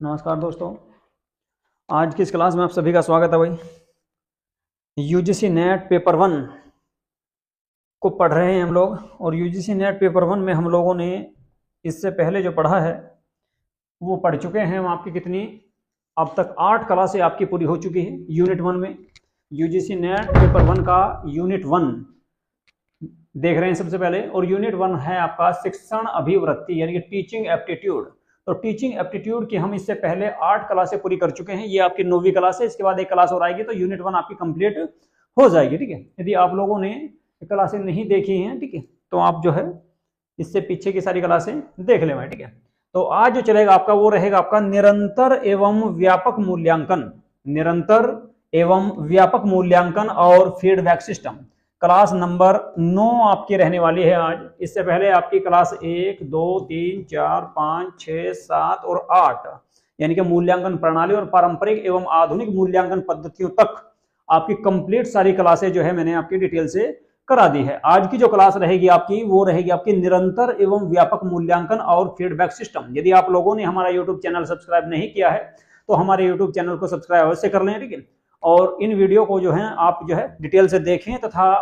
नमस्कार दोस्तों। आज की इस क्लास में आप सभी का स्वागत है भाई। यूजीसी नेट पेपर 1 को पढ़ रहे हैं हम लोग, और यूजीसी नेट पेपर 1 में हम लोगों ने इससे पहले जो पढ़ा है वो पढ़ चुके हैं हम। आपकी कितनी अब तक 8 क्लासें आपकी पूरी हो चुकी है यूनिट 1 में। यूजीसी नेट पेपर 1 का यूनिट 1 देख रहे हैं सबसे पहले, और यूनिट 1 है आपका शिक्षण अभिवृत्ति यानी कि टीचिंग एप्टीट्यूड। तो टीचिंग एप्टीट्यूड की हम इससे पहले 8 क्लासें पूरी कर चुके हैं। ये आपकी 9वीं क्लास है। इसके बाद एक क्लास और आएगी तो यूनिट 1 आपकी कंप्लीट हो जाएगी। ठीक है, यदि आप लोगों ने क्लासें नहीं देखी हैं, ठीक है, तो आप जो है इससे पीछे की सारी क्लासें देख लें। ठीक है, तो आज जो चलेगा आपका वो रहेगा आपका निरंतर एवं व्यापक मूल्यांकन। निरंतर एवं व्यापक मूल्यांकन और फीडबैक सिस्टम, क्लास नंबर 9 आपकी रहने वाली है आज। इससे पहले आपकी क्लास 1, 2, 3, 4, 5, 6, 7 और 8 यानी कि मूल्यांकन प्रणाली और पारंपरिक एवं आधुनिक मूल्यांकन पद्धतियों तक आपकी कंप्लीट सारी क्लासें जो है मैंने आपकी डिटेल से करा दी है। आज की जो क्लास रहेगी आपकी वो रहेगी आपकी निरंतर एवं व्यापक मूल्यांकन और फीडबैक सिस्टम। यदि आप लोगों ने हमारा यूट्यूब चैनल सब्सक्राइब नहीं किया है तो हमारे यूट्यूब चैनल को सब्सक्राइब अवश्य कर लें। ठीक है, और इन वीडियो को जो है आप जो है डिटेल से देखें तथा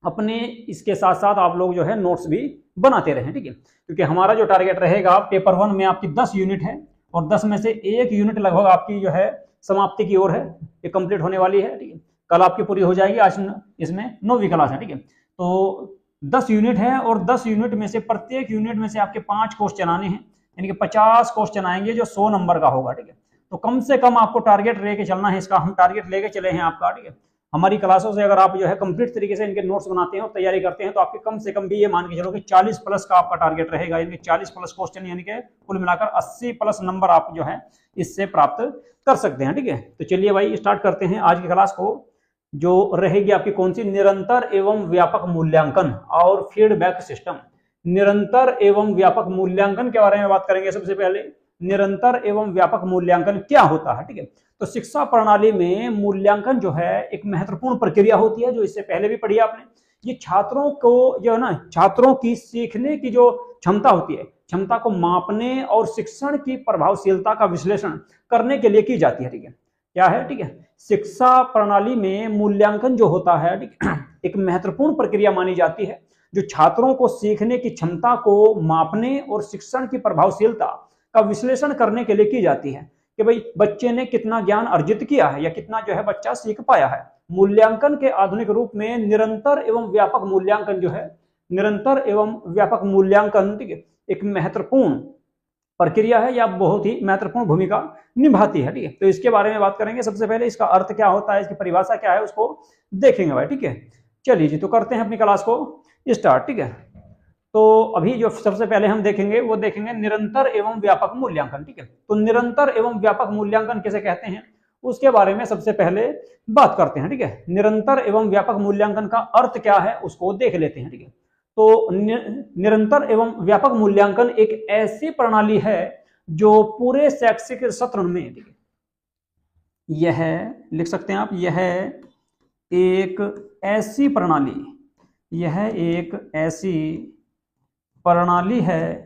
अपने इसके साथ साथ आप लोग जो है नोट्स भी बनाते रहें। ठीक है, क्योंकि हमारा जो टारगेट रहेगा पेपर 1 में आपकी 10 यूनिट है, और 10 में से एक यूनिट लगभग आपकी जो है समाप्ति की ओर है, ये कंप्लीट होने वाली है। ठीक है, कल आपकी पूरी हो जाएगी। आज इसमें 9वीं क्लास है। ठीक है, तो 10 यूनिट है, और 10 यूनिट में से प्रत्येक यूनिट में से आपके 5 क्वेश्चन आने हैं, यानी कि 50 क्वेश्चन आएंगे जो 100 नंबर का होगा। ठीक है, तो कम से कम आपको टारगेट लेके चलना है। इसका हम टारगेट लेके चले हैं आपका। ठीक है, हमारी क्लासों से अगर आप जो है कंप्लीट तरीके से इनके नोट्स बनाते हैं और तैयारी करते हैं तो आपके कम से कम भी ये मान के चलो कि 40 प्लस का आपका टारगेट रहेगा। यानी 40 प्लस क्वेश्चन यानी कि कुल मिलाकर 80 प्लस नंबर आप जो है इससे प्राप्त कर सकते हैं। ठीक है, तो चलिए भाई स्टार्ट करते हैं आज की क्लास को, जो रहेगी आपकी कौन सी, निरंतर एवं व्यापक मूल्यांकन और फीडबैक सिस्टम। निरंतर एवं व्यापक मूल्यांकन के बारे में बात करेंगे। सबसे पहले निरंतर एवं व्यापक मूल्यांकन क्या होता है। ठीक है, तो शिक्षा प्रणाली में मूल्यांकन जो है एक महत्वपूर्ण प्रक्रिया होती है, जो इससे पहले भी पढ़ी आपने। ये छात्रों को जो है ना, छात्रों की सीखने की जो क्षमता होती है, क्षमता को मापने और शिक्षण की प्रभावशीलता का विश्लेषण करने के लिए की जाती है। ठीक है, क्या है, ठीक है, शिक्षा प्रणाली में मूल्यांकन जो होता है, ठीक है, एक महत्वपूर्ण प्रक्रिया मानी जाती है, जो छात्रों को सीखने की क्षमता को मापने और शिक्षण की प्रभावशीलता का विश्लेषण करने के लिए की जाती है कि भाई बच्चे ने कितना ज्ञान अर्जित किया है या कितना जो है बच्चा सीख पाया है। मूल्यांकन के आधुनिक रूप में निरंतर एवं व्यापक मूल्यांकन जो है, निरंतर एवं व्यापक मूल्यांकन, ठीक है, एक महत्वपूर्ण प्रक्रिया है या बहुत ही महत्वपूर्ण भूमिका निभाती है। ठीक है, तो इसके बारे में बात करेंगे। सबसे पहले इसका अर्थ क्या होता है, इसकी परिभाषा क्या है, उसको देखेंगे भाई। ठीक है, चलिए जी, तो करते हैं अपनी क्लास को स्टार्ट। ठीक है, तो अभी जो सबसे पहले हम देखेंगे वो देखेंगे निरंतर एवं व्यापक मूल्यांकन। ठीक है, तो निरंतर एवं व्यापक मूल्यांकन किसे कहते हैं उसके बारे में सबसे पहले बात करते हैं। ठीक है, निरंतर एवं व्यापक मूल्यांकन का अर्थ क्या है उसको देख लेते हैं। ठीक है, तो निरंतर एवं व्यापक मूल्यांकन एक ऐसी प्रणाली है जो पूरे शैक्षिक सत्र में, ठीक है, यह लिख सकते हैं आप, यह एक ऐसी प्रणाली, यह एक ऐसी प्रणाली है,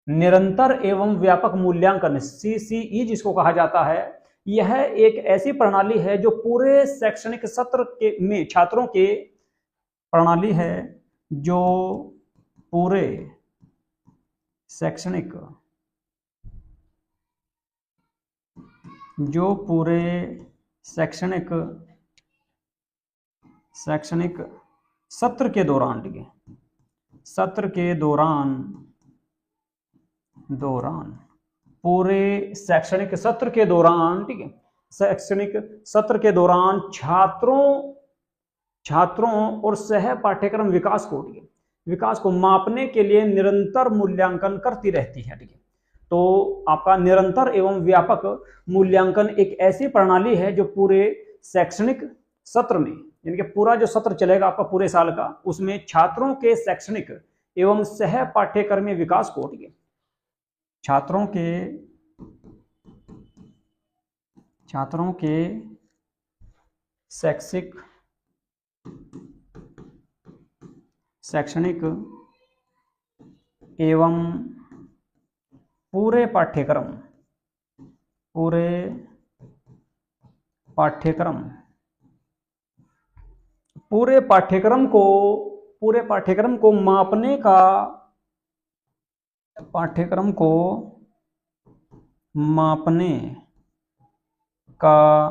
निरंतर एवं व्यापक मूल्यांकन सीसीई जिसको कहा जाता है, यह एक ऐसी प्रणाली है जो पूरे शैक्षणिक सत्र के में छात्रों के, प्रणाली है जो पूरे शैक्षणिक, जो पूरे शैक्षणिक सत्र के दौरान, ठीक है, सत्र के दौरान पूरे शैक्षणिक सत्र के दौरान, ठीक है, शैक्षणिक सत्र के दौरान छात्रों और सह पाठ्यक्रम विकास को, ठीक है, विकास को मापने के लिए निरंतर मूल्यांकन करती रहती है। ठीक है, तो आपका निरंतर एवं व्यापक मूल्यांकन एक ऐसी प्रणाली है जो पूरे शैक्षणिक सत्र में, यानी कि पूरा जो सत्र चलेगा आपका पूरे साल का, उसमें छात्रों के शैक्षणिक एवं सह पाठ्यक्रमीय विकास को, ठीक है, छात्रों के शैक्षणिक एवं पूरे पाठ्यक्रम, पूरे पाठ्यक्रम, पूरे पाठ्यक्रम को, पूरे पाठ्यक्रम को मापने का, पाठ्यक्रम को मापने का,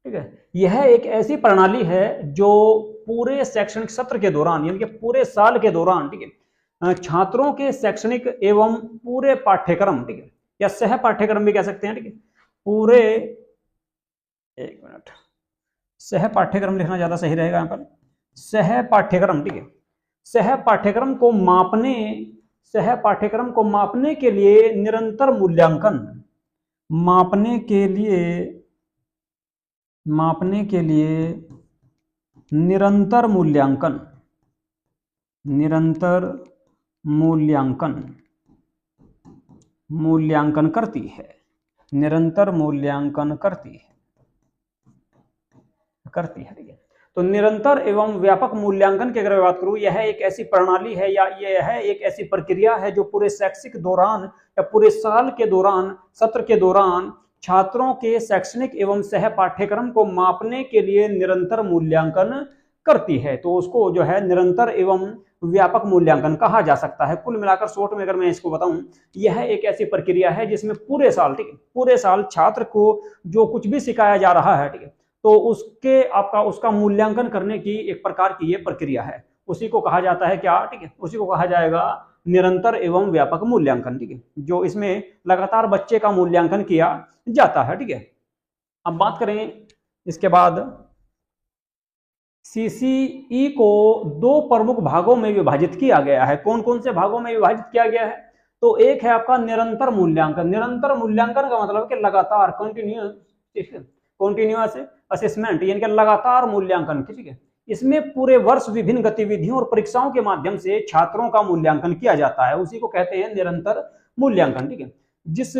ठीक है। यह एक ऐसी प्रणाली है जो पूरे शैक्षणिक सत्र के दौरान, यानी कि पूरे साल के दौरान, ठीक है, छात्रों के शैक्षणिक एवं पूरे पाठ्यक्रम, ठीक है, या सह पाठ्यक्रम भी कह सकते हैं, ठीक है, पूरे, एक मिनट, सह पाठ्यक्रम लिखना ज्यादा सही रहेगा यहां पर, सह पाठ्यक्रम, ठीक है, सह पाठ्यक्रम को मापने, सह पाठ्यक्रम को मापने के लिए निरंतर मूल्यांकन, मापने के लिए, मापने के लिए निरंतर मूल्यांकन, निरंतर मूल्यांकन, मूल्यांकन करती है, निरंतर मूल्यांकन करती है, करती है, ठीक है। तो निरंतर एवं व्यापक मूल्यांकन की अगर मैं बात करूं, यह एक ऐसी प्रणाली है या यह एक ऐसी प्रक्रिया है जो पूरे शैक्षिक दौरान या पूरे साल के दौरान, सत्र के दौरान छात्रों के शैक्षणिक एवं सह पाठ्यक्रम को मापने के लिए निरंतर मूल्यांकन करती है। तो उसको जो है निरंतर एवं व्यापक मूल्यांकन कहा जा सकता है। कुल मिलाकर शॉर्ट में अगर मैं इसको बताऊं, यह एक ऐसी प्रक्रिया है जिसमें पूरे साल, ठीक है, पूरे साल छात्र को जो कुछ भी सिखाया जा रहा है, ठीक है, तो उसके आपका उसका मूल्यांकन करने की एक प्रकार की ये प्रक्रिया है। उसी को कहा जाता है क्या, ठीक है, उसी को कहा जाएगा निरंतर एवं व्यापक मूल्यांकन, ठीक है, जो इसमें लगातार बच्चे का मूल्यांकन किया जाता है, ठीक है। अब बात करें इसके बाद, सीसीई को दो प्रमुख भागों में विभाजित किया गया है। कौन कौन से भागों में विभाजित किया गया है? तो एक है आपका निरंतर मूल्यांकन। निरंतर मूल्यांकन का मतलब कि लगातार, कंटिन्यूअस असेसमेंट, यानी कि लगातार मूल्यांकन, ठीक है। इसमें पूरे वर्ष विभिन्न गतिविधियों और परीक्षाओं के माध्यम से छात्रों का मूल्यांकन किया जाता है, उसी को कहते हैं निरंतर मूल्यांकन, ठीक है। जिस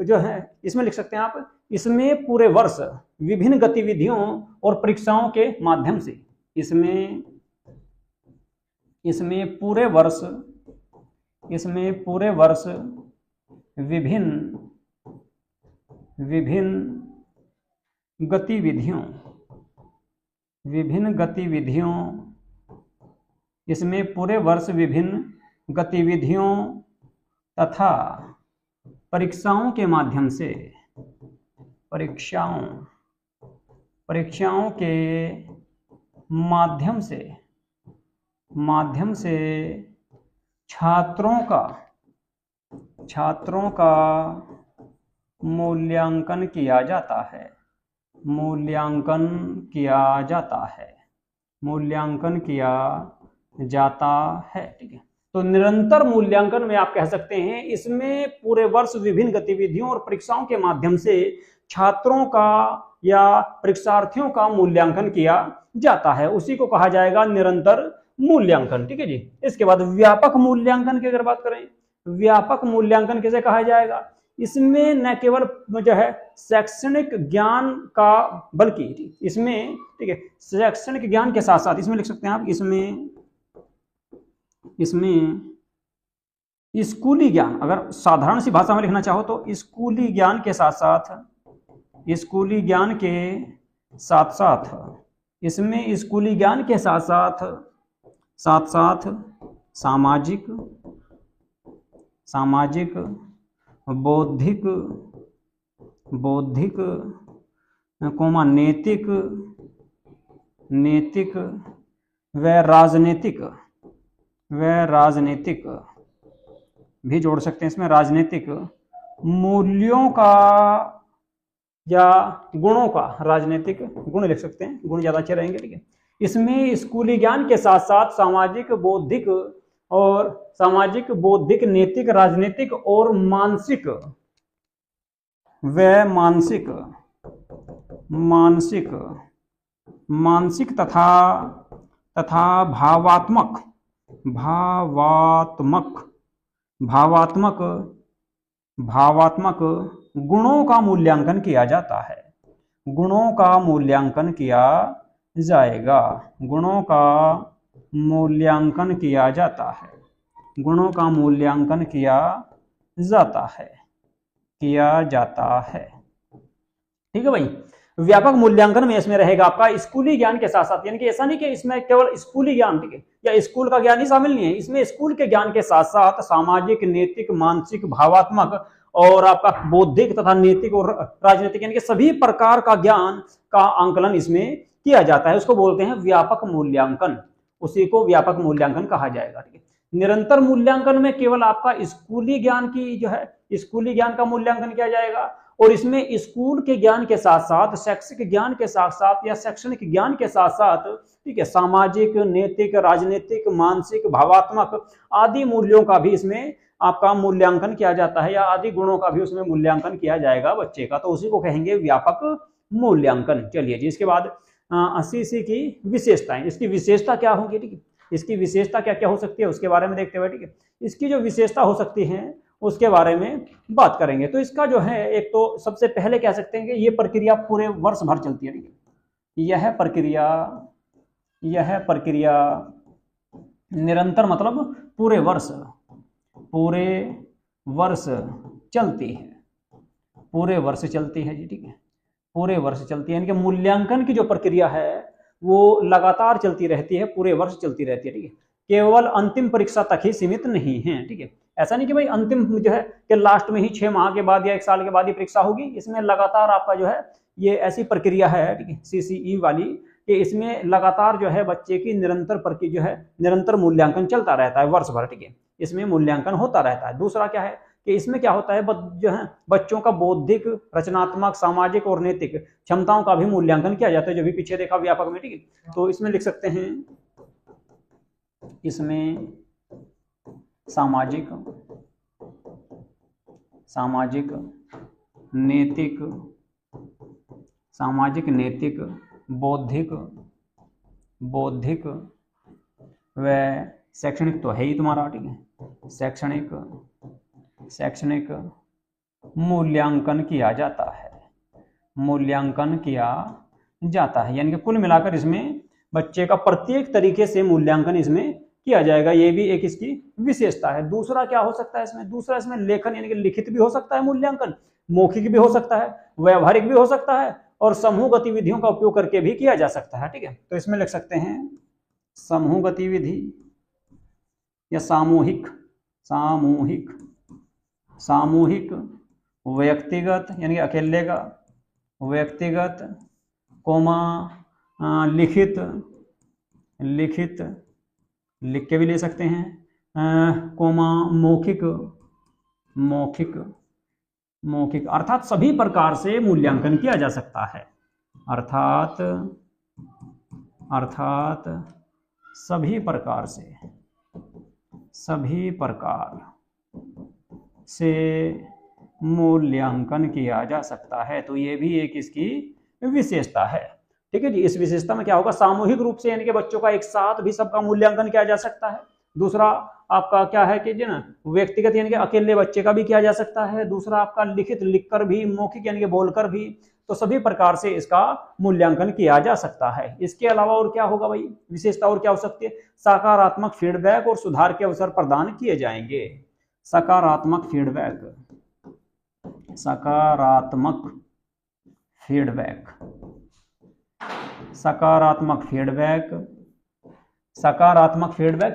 जो है इसमें लिख सकते हैं आप, इसमें पूरे वर्ष विभिन्न गतिविधियों और परीक्षाओं के माध्यम से, इसमें पूरे वर्ष, इसमें पूरे वर्ष विभिन्न गतिविधियों, विभिन्न गतिविधियों, इसमें पूरे वर्ष विभिन्न गतिविधियों तथा परीक्षाओं के माध्यम से, परीक्षाओं के माध्यम से छात्रों का मूल्यांकन किया जाता है, मूल्यांकन किया जाता है, मूल्यांकन किया जाता है, ठीक है। तो निरंतर मूल्यांकन में आप कह सकते हैं इसमें पूरे वर्ष विभिन्न गतिविधियों और परीक्षाओं के माध्यम से छात्रों का या परीक्षार्थियों का मूल्यांकन किया जाता है, उसी को कहा जाएगा निरंतर मूल्यांकन, ठीक है जी। इसके बाद व्यापक मूल्यांकन की अगर बात करें, व्यापक मूल्यांकन किसे कहा जाएगा? इसमें न केवल जो है शैक्षणिक ज्ञान का, बल्कि इसमें, ठीक है, शैक्षणिक ज्ञान के साथ साथ इसमें लिख सकते हैं आप, इसमें स्कूली ज्ञान, अगर साधारण सी भाषा में लिखना चाहो तो स्कूली ज्ञान के साथ साथ, स्कूली ज्ञान के साथ साथ, इसमें स्कूली ज्ञान के साथ साथ सामाजिक, बौद्धिक, नैतिक व राजनीतिक भी जोड़ सकते हैं इसमें, राजनीतिक मूल्यों का या गुणों का, राजनीतिक गुण लिख सकते हैं, गुण ज्यादा अच्छे रहेंगे, ठीक है। इसमें स्कूली ज्ञान के साथ साथ सामाजिक, बौद्धिक, नैतिक, राजनीतिक और मानसिक तथा भावात्मक गुणों का मूल्यांकन किया जाता है, गुणों का मूल्यांकन किया जाएगा, गुणों का मूल्यांकन किया जाता है, गुणों का मूल्यांकन किया जाता है, किया जाता है। ठीक है भाई। व्यापक मूल्यांकन में इसमें रहेगा आपका स्कूली ज्ञान के साथ साथ, यानी कि ऐसा नहीं कि इसमें केवल स्कूली ज्ञान, ठीक है, या स्कूल का ज्ञान ही शामिल नहीं है, इसमें स्कूल के ज्ञान के साथ साथ सामाजिक, नैतिक, मानसिक, भावात्मक और आपका बौद्धिक तथा नैतिक और राजनीतिक, यानी कि सभी प्रकार का ज्ञान का आंकलन इसमें किया जाता है। उसको बोलते हैं व्यापक मूल्यांकन, उसी को व्यापक मूल्यांकन कहा जाएगा। ठीक है। निरंतर मूल्यांकन में केवल आपका स्कूली ज्ञान की जो है स्कूली ज्ञान का मूल्यांकन किया जाएगा, और इसमें स्कूल के ज्ञान के साथ साथ, शैक्षिक ज्ञान के साथ साथ या शैक्षणिक ज्ञान के साथ साथ, ठीक है, सामाजिक, नैतिक, राजनीतिक, मानसिक, भावात्मक आदि मूल्यों का भी इसमें आपका मूल्यांकन किया जाता है, या आदि गुणों का भी उसमें मूल्यांकन किया जाएगा बच्चे का, तो उसी को कहेंगे व्यापक मूल्यांकन। चलिए जी, इसके बाद 80 की विशेषताएं, इसकी विशेषता क्या होगी, ठीक है, इसकी विशेषता क्या क्या हो सकती है उसके बारे में देखते हुए, ठीक है, इसकी जो विशेषता हो सकती है उसके बारे में बात करेंगे। तो इसका जो है, एक तो सबसे पहले कह सकते हैं कि ये प्रक्रिया पूरे वर्ष भर चलती है, ठीक है, यह प्रक्रिया निरंतर मतलब पूरे वर्ष चलती है, पूरे वर्ष चलती है जी, ठीक है, पूरे वर्ष चलती है, यानी कि मूल्यांकन की जो प्रक्रिया है वो लगातार चलती रहती है, पूरे वर्ष चलती रहती है, ठीक है, केवल अंतिम परीक्षा तक ही सीमित नहीं है। ठीक है, ऐसा नहीं कि भाई अंतिम जो है कि लास्ट में ही 6 माह के बाद या 1 साल के बाद ही परीक्षा होगी, इसमें लगातार आपका जो है ये ऐसी प्रक्रिया है, ठीक है, सीसीई वाली, कि इसमें लगातार जो है बच्चे की निरंतर मूल्यांकन चलता रहता है वर्ष भर, ठीक है, इसमें मूल्यांकन होता रहता है। दूसरा क्या है कि इसमें क्या होता है, जो है बच्चों का बौद्धिक, रचनात्मक, सामाजिक और नैतिक क्षमताओं का भी मूल्यांकन किया जाता है, जो भी पीछे देखा व्यापक में, ठीक है। तो इसमें लिख सकते हैं, इसमें सामाजिक, नैतिक, बौद्धिक व शैक्षणिक तो है ही तुम्हारा, ठीक है, शैक्षणिक मूल्यांकन किया जाता है, यानी कि कुल मिलाकर इसमें बच्चे का प्रत्येक तरीके से मूल्यांकन इसमें किया जाएगा, ये भी एक इसकी विशेषता है। दूसरा क्या हो सकता है इसमें, दूसरा इसमें लेखन, यानी कि लिखित भी हो सकता है मूल्यांकन, मौखिक भी हो सकता है, व्यावहारिक भी हो सकता है, और समूह गतिविधियों का उपयोग करके भी किया जा सकता है। ठीक है, तो इसमें लिख सकते हैं समूह गतिविधि या सामूहिक, व्यक्तिगत यानी कि अकेले का, व्यक्तिगत, लिखित, लिख के भी ले सकते हैं, मौखिक, अर्थात सभी प्रकार से मूल्यांकन किया जा सकता है, अर्थात सभी प्रकार से मूल्यांकन किया जा सकता है। तो ये भी एक इसकी विशेषता है। ठीक है जी, इस विशेषता में क्या होगा, सामूहिक रूप से यानी कि बच्चों का एक साथ भी सबका मूल्यांकन किया जा सकता है। दूसरा आपका क्या है कि ना व्यक्तिगत यानी कि अकेले बच्चे का भी किया जा सकता है। दूसरा आपका लिखित, लिखकर भी, मौखिक यानी कि बोलकर भी, तो सभी प्रकार से इसका मूल्यांकन किया जा सकता है। इसके अलावा और क्या होगा भाई, विशेषता और क्या हो सकती है, सकारात्मक फीडबैक और सुधार के अवसर प्रदान किए जाएंगे। सकारात्मक फीडबैक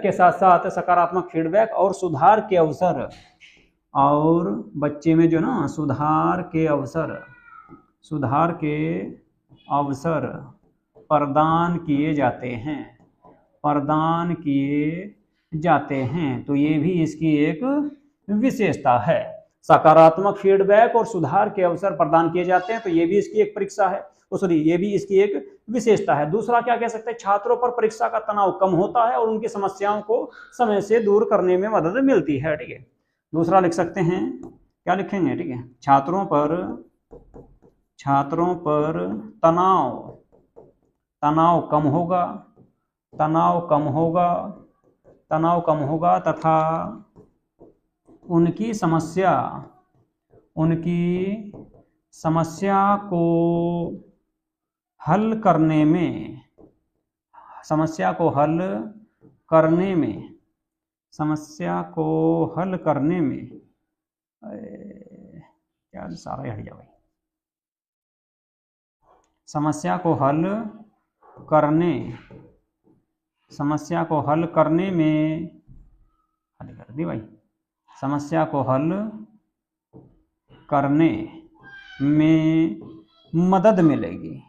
के साथ साथ सकारात्मक फीडबैक और सुधार के अवसर, और बच्चे में जो ना सुधार के अवसर प्रदान किए जाते हैं। तो ये भी इसकी एक विशेषता है। सकारात्मक फीडबैक और सुधार के अवसर प्रदान किए जाते हैं, तो ये भी इसकी एक परीक्षा है, ये भी इसकी एक विशेषता है। दूसरा क्या कह सकते हैं, छात्रों पर परीक्षा का तनाव कम होता है और उनकी समस्याओं को समय से दूर करने में मदद मिलती है। ठीक है, दूसरा लिख सकते हैं, क्या लिखेंगे, ठीक है, छात्रों पर तनाव कम होगा तथा उनकी समस्या को हल करने में क्या सारा हट जा भाई। समस्या को हल करने में हल कर दी भाई। समस्या को हल करने में मदद मिलेगी।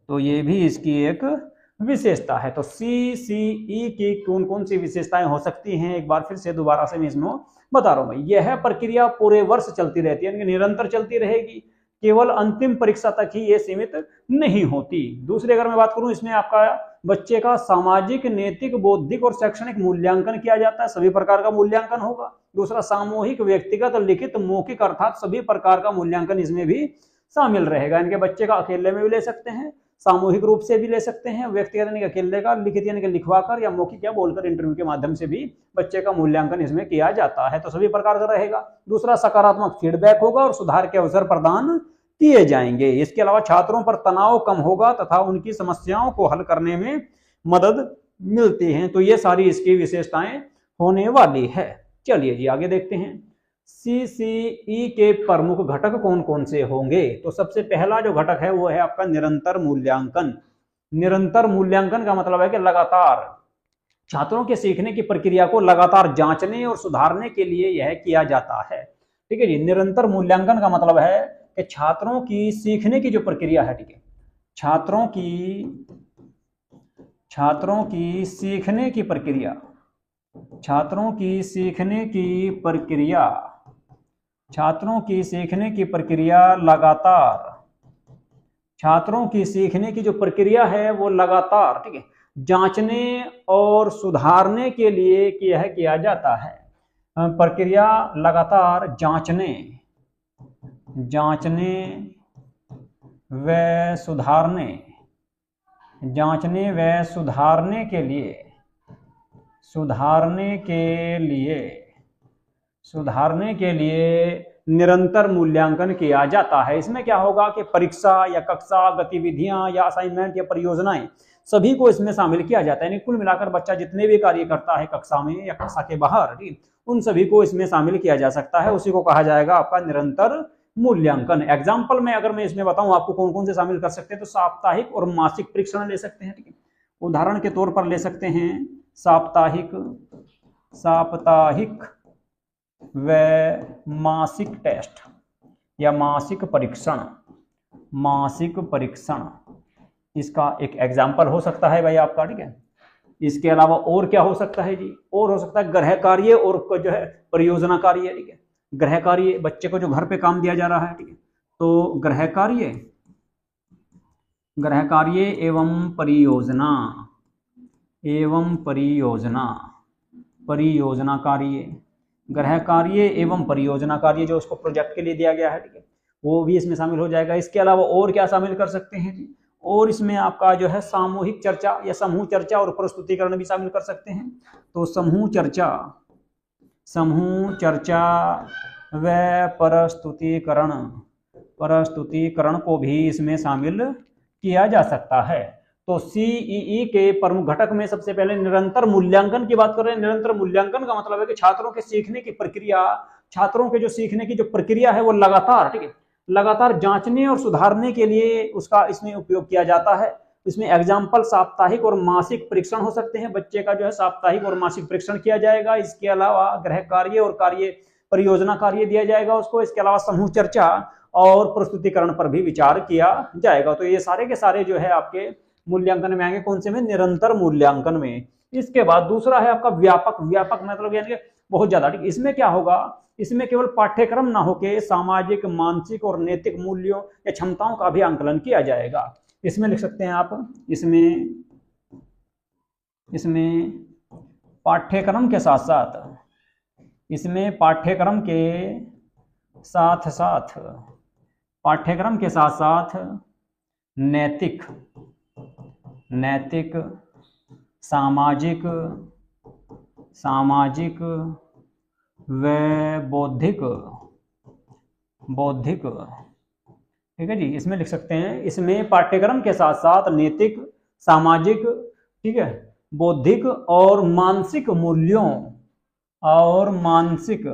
तो ये भी इसकी एक विशेषता है। तो CCE की कौन कौन सी विशेषताएं हो सकती हैं, एक बार फिर से दोबारा से मैं इसमें बता रहा हूं भाई। यह प्रक्रिया पूरे वर्ष चलती रहती है, यानी निरंतर चलती रहेगी, केवल अंतिम परीक्षा तक ही ये सीमित नहीं होती। दूसरी अगर मैं बात करूं, इसमें आपका बच्चे का सामाजिक, नैतिक, बौद्धिक और शैक्षणिक मूल्यांकन किया जाता है, सभी प्रकार का मूल्यांकन होगा। दूसरा सामूहिक, व्यक्तिगत, लिखित, मौखिक अर्थात सभी प्रकार का मूल्यांकन इसमें भी शामिल रहेगा। इनके बच्चे का अकेले में भी ले सकते हैं, सामूहिक रूप से भी ले सकते हैं, व्यक्तिगत यानी कि अकेले का, लिखित यानी कि लिखवाकर या मौखिक या बोलकर इंटरव्यू के माध्यम से भी बच्चे का मूल्यांकन इसमें किया जाता है। तो सभी प्रकार का रहेगा। दूसरा सकारात्मक फीडबैक होगा और सुधार के अवसर प्रदान किए जाएंगे। इसके अलावा छात्रों पर तनाव कम होगा तथा उनकी समस्याओं को हल करने में मदद मिलती है। तो ये सारी इसकी विशेषताएं होने वाली है। चलिए जी आगे देखते हैं। CCE के प्रमुख घटक कौन कौन से होंगे। तो सबसे पहला जो घटक है वो है आपका निरंतर मूल्यांकन। निरंतर मूल्यांकन का मतलब है कि लगातार छात्रों के सीखने की प्रक्रिया को लगातार जांचने और सुधारने के लिए यह किया जाता है। ठीक है जी। निरंतर मूल्यांकन का मतलब है कि छात्रों की सीखने की जो प्रक्रिया है, ठीक है, छात्रों की सीखने की प्रक्रिया, छात्रों की सीखने की प्रक्रिया लगातार, छात्रों की सीखने की जो प्रक्रिया है वो लगातार, ठीक है, जांचने और सुधारने के लिए यह किया जाता है। प्रक्रिया लगातार जांचने व सुधारने के लिए निरंतर मूल्यांकन किया जाता है। इसमें क्या होगा कि परीक्षा या कक्षा गतिविधियां या असाइनमेंट या परियोजनाएं सभी को इसमें शामिल किया जाता है। यानी कुल मिलाकर बच्चा जितने भी कार्य करता है कक्षा में या कक्षा के बाहर, उन सभी को इसमें शामिल किया जा सकता है। उसी को कहा जाएगा आपका निरंतर मूल्यांकन। एग्जाम्पल में अगर मैं इसमें बताऊं आपको कौन कौन से शामिल कर सकते हैं, तो साप्ताहिक और मासिक परीक्षण ले सकते हैं। ठीक है, उदाहरण के तौर पर ले सकते हैं साप्ताहिक व मासिक टेस्ट या मासिक परीक्षण इसका एक एग्जाम्पल हो सकता है भाई आपका। ठीक है, इसके अलावा और क्या हो सकता है जी, और हो सकता है गृह कार्य और जो है परियोजना कार्य। ठीक है, गृह कार्य बच्चे को जो घर पे काम दिया जा रहा है, ठीक है, तो गृह कार्य एवं परियोजना कार्य, गृह कार्य एवं परियोजना कार्य जो उसको प्रोजेक्ट के लिए दिया गया है, ठीक है, वो भी इसमें शामिल हो जाएगा। इसके अलावा और क्या शामिल कर सकते हैं जी, और इसमें आपका जो है सामूहिक चर्चा या समूह चर्चा और प्रस्तुतिकरण भी शामिल कर सकते हैं। तो समूह चर्चा व प्रस्तुतिकरण को भी इसमें शामिल किया जा सकता है। तो CEE के प्रमुख घटक में सबसे पहले निरंतर मूल्यांकन की बात कर रहे हैं। निरंतर मूल्यांकन का मतलब है कि छात्रों के सीखने की प्रक्रिया, छात्रों के जो सीखने की जो प्रक्रिया है वो लगातार, ठीक है, लगातार जांचने और सुधारने के लिए उसका इसमें उपयोग किया जाता है। इसमें एग्जाम्पल साप्ताहिक और मासिक परीक्षण हो सकते हैं। बच्चे का जो है साप्ताहिक और मासिक परीक्षण किया जाएगा। इसके अलावा गृह कार्य और परियोजना कार्य दिया जाएगा उसको। इसके अलावा समूह चर्चा और प्रस्तुतिकरण पर भी विचार किया जाएगा। तो ये सारे के सारे जो है आपके मूल्यांकन में आएंगे। कौन से में? निरंतर मूल्यांकन में। इसके बाद दूसरा है आपका व्यापक मतलब यानी बहुत ज्यादा। ठीक, इसमें क्या होगा, इसमें केवल पाठ्यक्रम ना होके सामाजिक, मानसिक और नैतिक मूल्यों या क्षमताओं का भी आंकलन किया जाएगा। इसमें लिख सकते हैं आप, इसमें पाठ्यक्रम के साथ साथ नैतिक, सामाजिक व बौद्धिक, ठीक है जी, इसमें लिख सकते हैं। इसमें पाठ्यक्रम के साथ साथ नैतिक, सामाजिक, ठीक है, बौद्धिक और मानसिक मूल्यों और मानसिक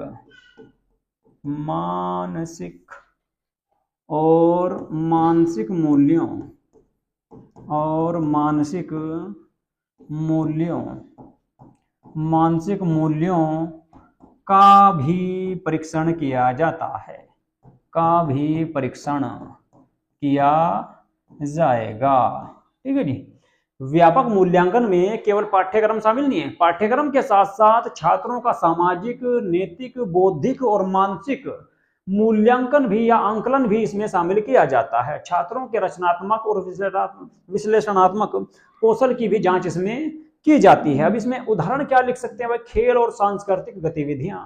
और मानसिक मूल्यों का भी परीक्षण किया जाता है, किया जाएगा। ठीक है जी। व्यापक मूल्यांकन में केवल पाठ्यक्रम शामिल नहीं है, पाठ्यक्रम के साथ साथ छात्रों का सामाजिक, नैतिक, बौद्धिक और मानसिक मूल्यांकन भी या आंकलन भी इसमें शामिल किया जाता है। छात्रों के रचनात्मक और विश्लेषणात्मक कौशल की भी जांच इसमें की जाती है। अब इसमें उदाहरण क्या लिख सकते हैं भाई? खेल और सांस्कृतिक गतिविधियां,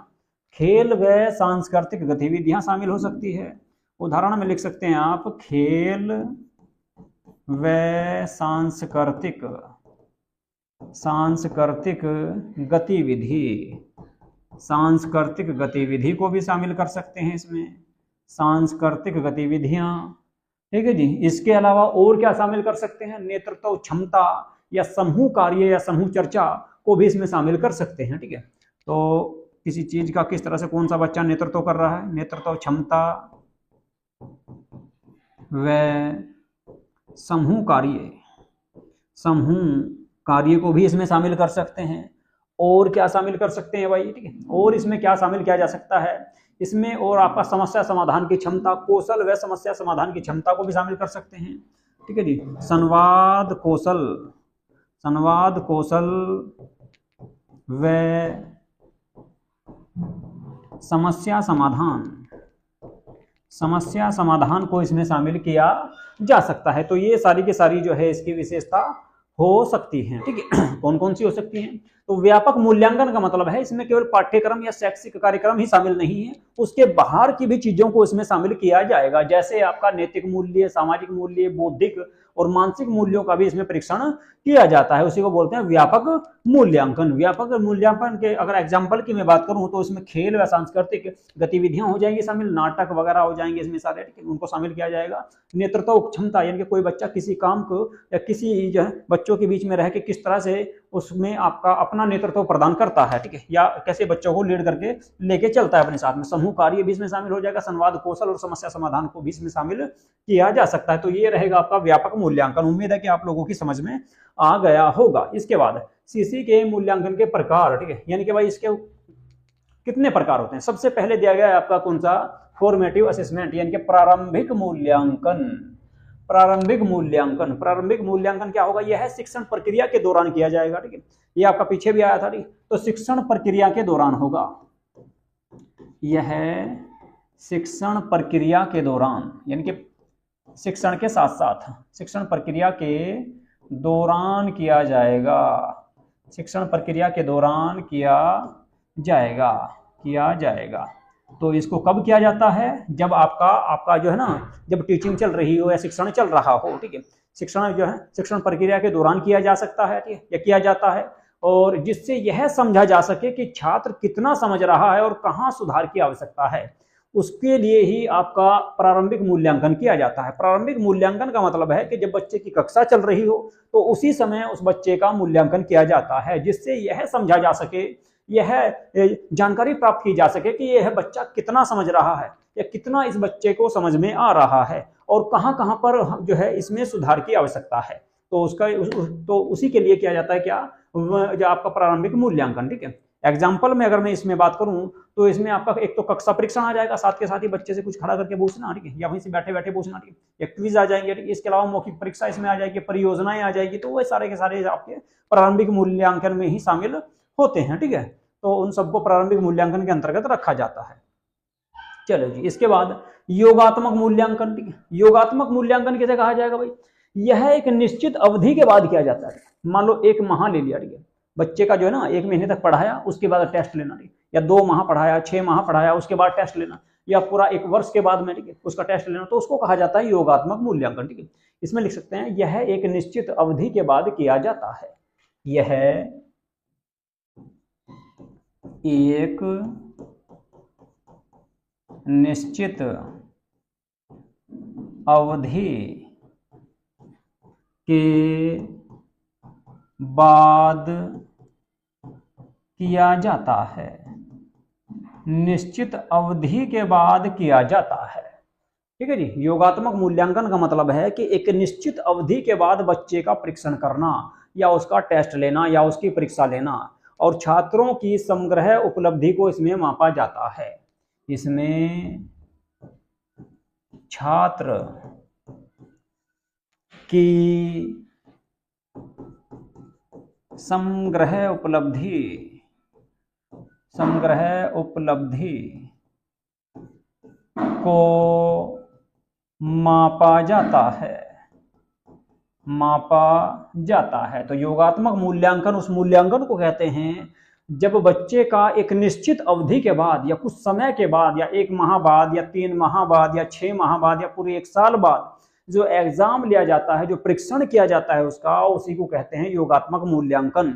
खेल व सांस्कृतिक गतिविधियां शामिल हो सकती है। उदाहरण में लिख सकते हैं आप खेल व सांस्कृतिक गतिविधि को भी शामिल कर सकते हैं इसमें, सांस्कृतिक गतिविधियां। ठीक है जी। इसके अलावा और क्या शामिल कर सकते हैं? नेतृत्व क्षमता या समूह कार्य या समूह चर्चा को भी इसमें शामिल कर सकते हैं। ठीक है। तो किसी चीज का किस तरह से कौन सा बच्चा नेतृत्व कर रहा है, नेतृत्व क्षमता व समूह कार्य को भी इसमें शामिल कर सकते हैं। और क्या शामिल कर सकते हैं भाई? ठीक है। और इसमें क्या शामिल किया जा सकता है? इसमें और आपका समस्या समाधान की क्षमता, कौशल व समस्या समाधान की क्षमता को भी शामिल कर सकते हैं। ठीक है जी। संवाद कौशल व समस्या समाधान को इसमें शामिल किया जा सकता है। तो ये सारी की सारी जो है इसकी विशेषता हो सकती है। ठीक है। कौन कौन सी हो सकती हैं? तो व्यापक मूल्यांकन का मतलब है इसमें केवल पाठ्यक्रम या शैक्षिक कार्यक्रम ही शामिल नहीं है, उसके बाहर की भी चीजों को इसमें शामिल किया जाएगा। जैसे आपका नैतिक मूल्य, सामाजिक मूल्य, बौद्धिक और मानसिक मूल्यों का भी इसमें परीक्षण किया जाता है। उसी को बोलते हैं व्यापक मूल्यांकन। व्यापक मूल्यांकन के अगर एग्जाम्पल की मैं बात करूं तो इसमें खेल व सांस्कृतिक गतिविधियां हो जाएंगी शामिल, नाटक वगैरह हो जाएंगे इसमें सारे, उनको शामिल किया जाएगा। नेतृत्व क्षमता यानी कि कोई बच्चा किसी काम को या किसी जो है बच्चों के बीच में रह के किस तरह से उसमें आपका अपना नेतृत्व प्रदान करता है। ठीक है। या कैसे बच्चों को लीड करके लेके चलता है अपने साथ में। समूह कार्य भी इसमें शामिल हो जाएगा। संवाद कौशल और समस्या समाधान को भी इसमें शामिल किया जा सकता है। तो ये रहेगा आपका व्यापक मूल्यांकन। उम्मीद है कि आप लोगों की समझ में आ गया होगा। इसके बाद सीसी के मूल्यांकन के प्रकार। ठीक है। यानी कि भाई इसके कितने प्रकार होते हैं? सबसे पहले दिया गया है आपका कौन सा? फॉर्मेटिव असेसमेंट यानी कि प्रारंभिक मूल्यांकन क्या होगा? यह शिक्षण प्रक्रिया के दौरान किया जाएगा। ठीक है। ये आपका पीछे भी आया था। ठीक। तो शिक्षण प्रक्रिया के दौरान होगा, यह शिक्षण प्रक्रिया के दौरान यानी कि शिक्षण के साथ साथ शिक्षण प्रक्रिया के दौरान किया जाएगा, शिक्षण प्रक्रिया के दौरान किया जाएगा। तो इसको कब किया जाता है? जब आपका जो है ना, जब टीचिंग चल रही हो या शिक्षण चल रहा हो। ठीक है। शिक्षण जो है शिक्षण प्रक्रिया के दौरान किया जा सकता है। ठीक है। या किया जाता है, और जिससे यह समझा जा सके कि छात्र कितना समझ रहा है और कहाँ सुधार की आवश्यकता है, उसके लिए ही आपका प्रारंभिक मूल्यांकन किया जाता है। प्रारंभिक मूल्यांकन का मतलब है कि जब बच्चे की कक्षा चल रही हो तो उसी समय उस बच्चे का मूल्यांकन किया जाता है, जिससे यह समझा जा सके, यह जानकारी प्राप्त की जा सके कि यह बच्चा कितना समझ रहा है या कितना इस बच्चे को समझ में आ रहा है और कहाँ कहाँ पर जो है इसमें सुधार की आवश्यकता है। तो तो उसी के लिए किया जाता है क्या? जो आपका प्रारंभिक मूल्यांकन। ठीक है। एग्जाम्पल में अगर मैं इसमें बात करूं तो इसमें आपका एक तो कक्षा परीक्षण आ जाएगा, साथ के साथ ही बच्चे से कुछ खड़ा करके पूछना। ठीक है। या वहीं से बैठे बैठे पूछना। ठीक है। एक क्विज आ जाएंगे। ठीक है। इसके अलावा मौखिक परीक्षा इसमें आ जाएगी, परियोजनाएं आ जाएगी। तो वह सारे के सारे आपके प्रारंभिक मूल्यांकन में ही शामिल होते हैं। ठीक है। तो उन सबको प्रारंभिक मूल्यांकन के अंतर्गत रखा जाता है। चलो जी। इसके बाद योगात्मक मूल्यांकन। ठीक है। योगात्मक मूल्यांकन किसे कहा जाएगा भाई? यह एक निश्चित अवधि के बाद किया जाता है। मान लो 1 माह ले लिया। ठीक है। बच्चे का जो है ना 1 महीने तक पढ़ाया, उसके बाद टेस्ट लेना। ठीक है। या 2 माह पढ़ाया, 6 माह पढ़ाया, उसके बाद टेस्ट लेना, या पूरा 1 वर्ष के बाद में ठीक है उसका टेस्ट लेना, तो उसको कहा जाता है योगात्मक मूल्यांकन। ठीक है। इसमें लिख सकते हैं यह एक निश्चित अवधि के बाद किया जाता है। यह एक निश्चित अवधि के बाद किया जाता है। निश्चित अवधि के बाद किया जाता है। ठीक है जी, योगात्मक मूल्यांकन का मतलब है कि एक निश्चित अवधि के बाद बच्चे का परीक्षण करना या उसका टेस्ट लेना या उसकी परीक्षा लेना, और छात्रों की समग्र उपलब्धि को इसमें मापा जाता है। इसमें छात्र की समग्र उपलब्धि को मापा जाता है। तो योगात्मक मूल्यांकन उस मूल्यांकन को कहते हैं जब बच्चे का एक निश्चित अवधि के बाद या कुछ समय के बाद या 1 माह बाद या 3 माह बाद या 6 माह बाद या पूरे 1 साल बाद जो एग्जाम लिया जाता है, जो परीक्षण किया जाता है उसका, उसी को कहते हैं योगात्मक मूल्यांकन।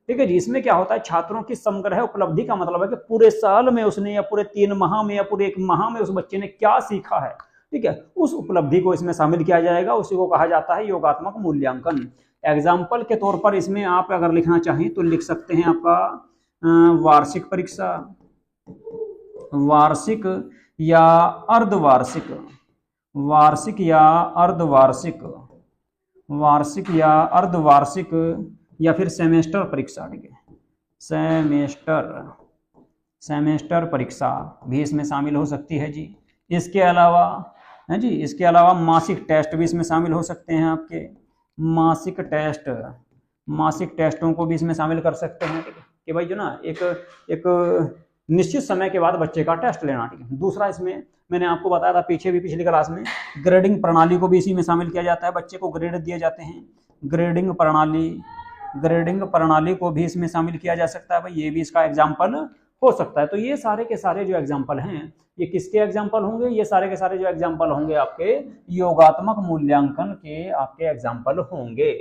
ठीक है जी, इसमें क्या होता है, छात्रों की समग्र उपलब्धि का मतलब है कि पूरे साल में उसने या पूरे 3 माह में या पूरे 1 माह में उस बच्चे ने क्या सीखा है। ठीक है, उस उपलब्धि को इसमें शामिल किया जाएगा, उसी को कहा जाता है योगात्मक मूल्यांकन। एग्जाम्पल के तौर पर इसमें आप अगर लिखना चाहें तो लिख सकते हैं आपका वार्षिक परीक्षा, वार्षिक या अर्धवार्षिक, वार्षिक या अर्धवार्षिक, वार्षिक या अर्धवार्षिक, या फिर सेमेस्टर परीक्षा। ठीक है, सेमेस्टर परीक्षा भी इसमें शामिल हो सकती है जी। इसके अलावा है जी, इसके अलावा मासिक टेस्ट भी इसमें शामिल हो सकते हैं आपके, मासिक टेस्टों को भी इसमें शामिल कर सकते हैं। ठीक है, कि भाई जो ना एक निश्चित समय के बाद बच्चे का टेस्ट लेना। ठीक है, दूसरा इसमें मैंने आपको बताया था पीछे भी, पिछली क्लास में, ग्रेडिंग प्रणाली को भी इसी में शामिल किया जाता है। बच्चे को ग्रेड दिए जाते हैं, ग्रेडिंग प्रणाली को भी इसमें शामिल किया जा सकता है। भाई ये भी इसका एग्जाम्पल हो सकता है। तो ये सारे के सारे जो एग्जाम्पल हैं, ये किसके एग्जाम्पल होंगे, ये सारे के सारे जो एग्जाम्पल होंगे आपके योगात्मक मूल्यांकन के आपके एग्जाम्पल होंगे।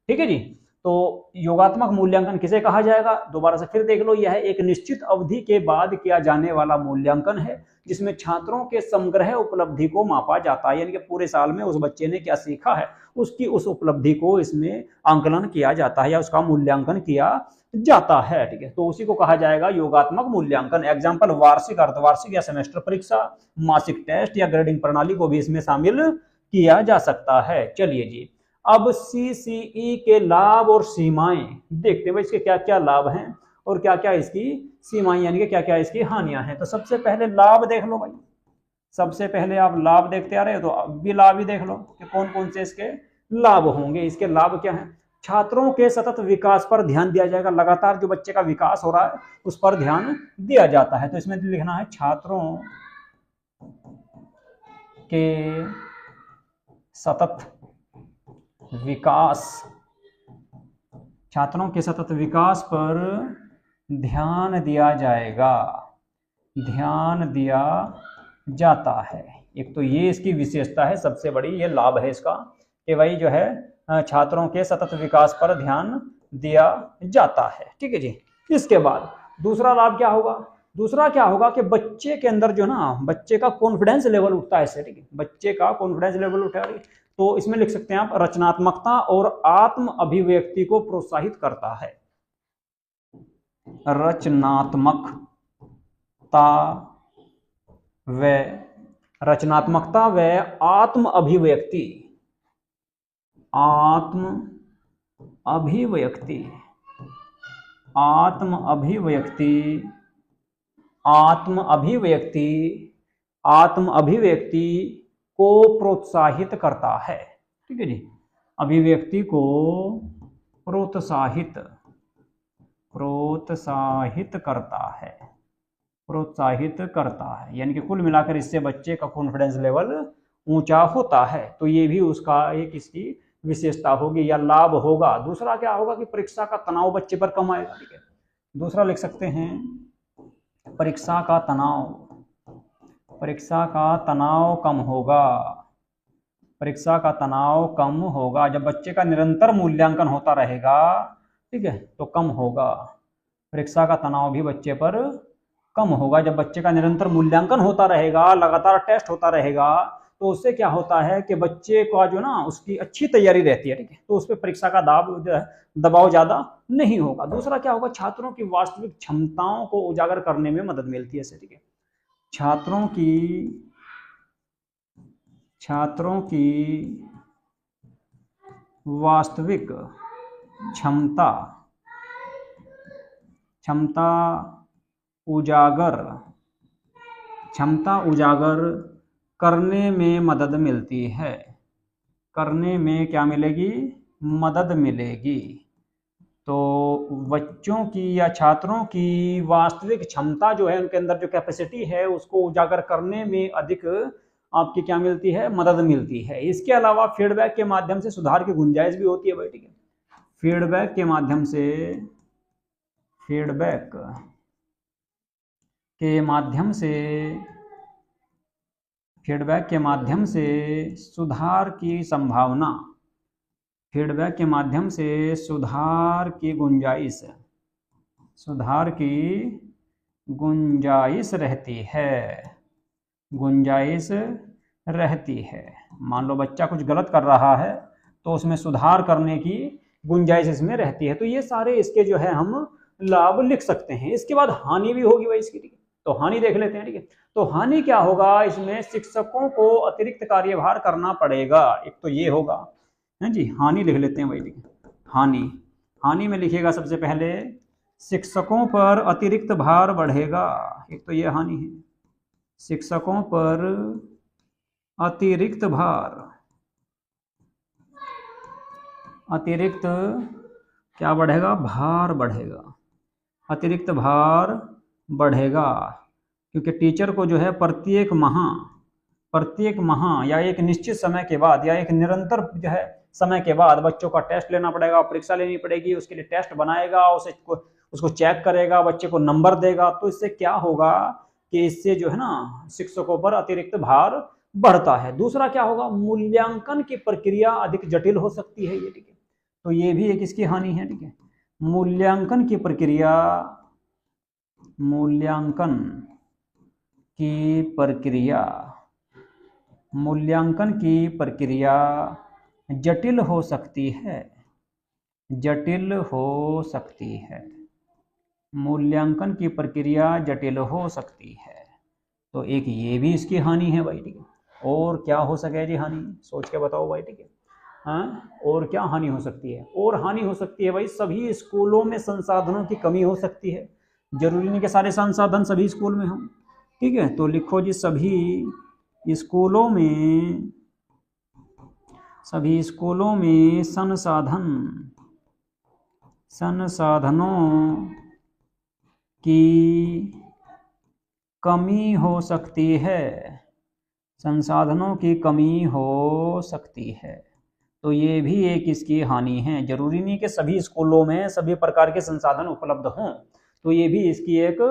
ठीक है जी, तो योगात्मक मूल्यांकन किसे कहा जाएगा, दोबारा से फिर देख लो, यह एक निश्चित अवधि के बाद किया जाने वाला मूल्यांकन है जिसमें छात्रों के समग्र उपलब्धि को मापा जाता है, यानी कि पूरे साल में उस बच्चे ने क्या सीखा है उसकी उस उपलब्धि को इसमें आंकलन किया जाता है या उसका मूल्यांकन किया जाता है। ठीक है, तो उसी को कहा जाएगा योगात्मक मूल्यांकन। एग्जाम्पल वार्षिक, अर्धवार्षिक या सेमेस्टर परीक्षा, मासिक टेस्ट या ग्रेडिंग प्रणाली को भी इसमें शामिल किया जा सकता है। चलिए जी, अब CCE के लाभ और सीमाएं देखते हैं, इसके क्या क्या लाभ हैं और क्या क्या इसकी सीमाएं, यानी कि क्या क्या इसकी हानियां हैं। तो सबसे पहले लाभ देख लो भाई, सबसे पहले आप लाभ देखते आ रहे हो तो अब भी लाभ ही देख लो कि कौन कौन से इसके लाभ होंगे। इसके लाभ क्या हैं, छात्रों के सतत विकास पर ध्यान दिया जाएगा, लगातार जो बच्चे का विकास हो रहा है उस पर ध्यान दिया जाता है। तो इसमें लिखना है छात्रों के सतत विकास, छात्रों के सतत विकास पर ध्यान दिया जाएगा, ध्यान दिया जाता है। एक तो ये इसकी विशेषता है, सबसे बड़ी ये लाभ है इसका कि भाई जो है छात्रों के सतत विकास पर ध्यान दिया जाता है। ठीक है जी, इसके बाद दूसरा लाभ क्या होगा, दूसरा क्या होगा कि बच्चे के अंदर जो ना बच्चे का कॉन्फिडेंस लेवल उठता है इससे। ठीक है, बच्चे का कॉन्फिडेंस लेवल उठा, तो इसमें लिख सकते हैं आप रचनात्मकता और आत्म अभिव्यक्ति को प्रोत्साहित करता है। रचनात्मकता व आत्म अभिव्यक्ति, आत्म अभिव्यक्ति, आत्म अभिव्यक्ति, आत्म अभिव्यक्ति, आत्म अभिव्यक्ति को प्रोत्साहित करता है। ठीक है जी, अभिव्यक्ति को प्रोत्साहित करता है, प्रोत्साहित करता है, यानी कि कुल मिलाकर इससे बच्चे का कॉन्फिडेंस लेवल ऊंचा होता है। तो ये भी उसका एक इसकी विशेषता होगी या लाभ होगा। दूसरा क्या होगा कि परीक्षा का तनाव बच्चे पर कम आएगा। ठीक है, दूसरा लिख सकते हैं परीक्षा का तनाव, परीक्षा का तनाव कम होगा, परीक्षा का तनाव कम होगा। जब बच्चे का निरंतर मूल्यांकन होता रहेगा, ठीक है, तो कम होगा, परीक्षा का तनाव भी बच्चे पर कम होगा। जब बच्चे का निरंतर मूल्यांकन होता रहेगा, लगातार टेस्ट होता रहेगा, तो उससे क्या होता है कि बच्चे का जो ना उसकी अच्छी तैयारी रहती है। ठीक है, तो उस पर परीक्षा का दबाव ज्यादा नहीं होगा। दूसरा क्या होगा, छात्रों की वास्तविक क्षमताओं को उजागर करने में मदद मिलती है इससे। ठीक है, छात्रों की वास्तविक क्षमता उजागर करने में मदद मिलती है। करने में क्या मिलेगी? मदद मिलेगी। तो बच्चों की या छात्रों की वास्तविक क्षमता जो है, उनके अंदर जो कैपेसिटी है, उसको उजागर करने में अधिक आपकी क्या मिलती है? मदद मिलती है। इसके अलावा फीडबैक के माध्यम से सुधार की गुंजाइश भी होती है भाई, ठीक है। फीडबैक के माध्यम से सुधार की संभावना, फीडबैक के माध्यम से सुधार की गुंजाइश रहती है। मान लो बच्चा कुछ गलत कर रहा है तो उसमें सुधार करने की गुंजाइश इसमें रहती है। तो ये सारे इसके जो है हम लाभ लिख सकते हैं। इसके बाद हानि भी होगी भाई इसकी, ठीक है। तो हानि देख लेते हैं, ठीक है। तो हानि क्या होगा? इसमें शिक्षकों को अतिरिक्त कार्यभार करना पड़ेगा। एक तो ये होगा, है जी। हानि लिख लेते हैं भाई, ठीक है। हानि में लिखिएगा सबसे पहले शिक्षकों पर अतिरिक्त भार बढ़ेगा। एक तो ये हानि है, शिक्षकों पर अतिरिक्त क्या बढ़ेगा? भार बढ़ेगा। अतिरिक्त भार बढ़ेगा क्योंकि टीचर को जो है प्रत्येक माह या एक निश्चित समय के बाद या एक निरंतर जो है समय के बाद बच्चों का टेस्ट लेना पड़ेगा, परीक्षा लेनी पड़ेगी। उसके लिए टेस्ट बनाएगा, उसको चेक करेगा, बच्चे को नंबर देगा। तो इससे क्या होगा कि इससे जो है ना शिक्षकों पर अतिरिक्त भार बढ़ता है। दूसरा क्या होगा? मूल्यांकन की प्रक्रिया अधिक जटिल हो सकती है, ये, ठीक है। तो ये भी एक इसकी हानि है, ठीक है। मूल्यांकन की प्रक्रिया जटिल हो सकती है। मूल्यांकन की प्रक्रिया जटिल हो सकती है। तो एक ये भी इसकी हानि है भाई, ठीक है। और क्या हो सके जी हानि? सोच के बताओ भाई, ठीक है। हाँ, और क्या हानि हो सकती है? और हानि हो सकती है भाई, सभी स्कूलों में संसाधनों की कमी हो सकती है। जरूरी नहीं कि सारे संसाधन सभी स्कूल में हों, ठीक है। तो लिखो जी, सभी स्कूलों में संसाधनों की कमी हो सकती है। तो ये भी एक इसकी हानि है। जरूरी नहीं कि सभी स्कूलों में सभी प्रकार के संसाधन उपलब्ध हों, तो ये भी इसकी एक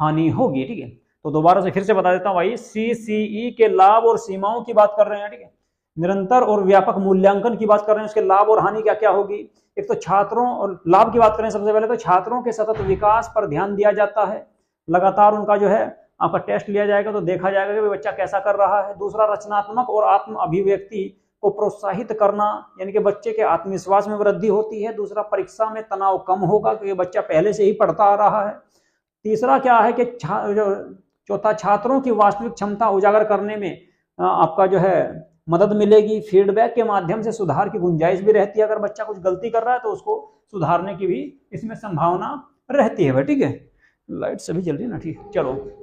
हानि होगी, ठीक है। तो दोबारा से फिर से बता देता हूं भाई, CCE के लाभ और सीमाओं की बात कर रहे हैं, ठीक है। निरंतर और व्यापक मूल्यांकन की बात कर रहे हैं, उसके लाभ और हानि क्या क्या होगी। एक तो छात्रों और लाभ की बात करें सबसे पहले, तो छात्रों के सतत विकास पर ध्यान दिया जाता है। लगातार उनका जो है आपका टेस्ट लिया जाएगा तो देखा जाएगा कि बच्चा कैसा कर रहा है। दूसरा, रचनात्मक और आत्म अभिव्यक्ति को प्रोत्साहित करना, यानी कि बच्चे के आत्मविश्वास में वृद्धि होती है। दूसरा, परीक्षा में तनाव कम होगा क्योंकि बच्चा पहले से ही पढ़ता आ रहा है। तीसरा क्या है कि चौथा, छात्रों की वास्तविक क्षमता उजागर करने में आपका जो है मदद मिलेगी। फीडबैक के माध्यम से सुधार की गुंजाइश भी रहती है। अगर बच्चा कुछ गलती कर रहा है तो उसको सुधारने की भी इसमें संभावना रहती है, ठीक है। लाइट सभी जल रही है ना, ठीक है। चलो,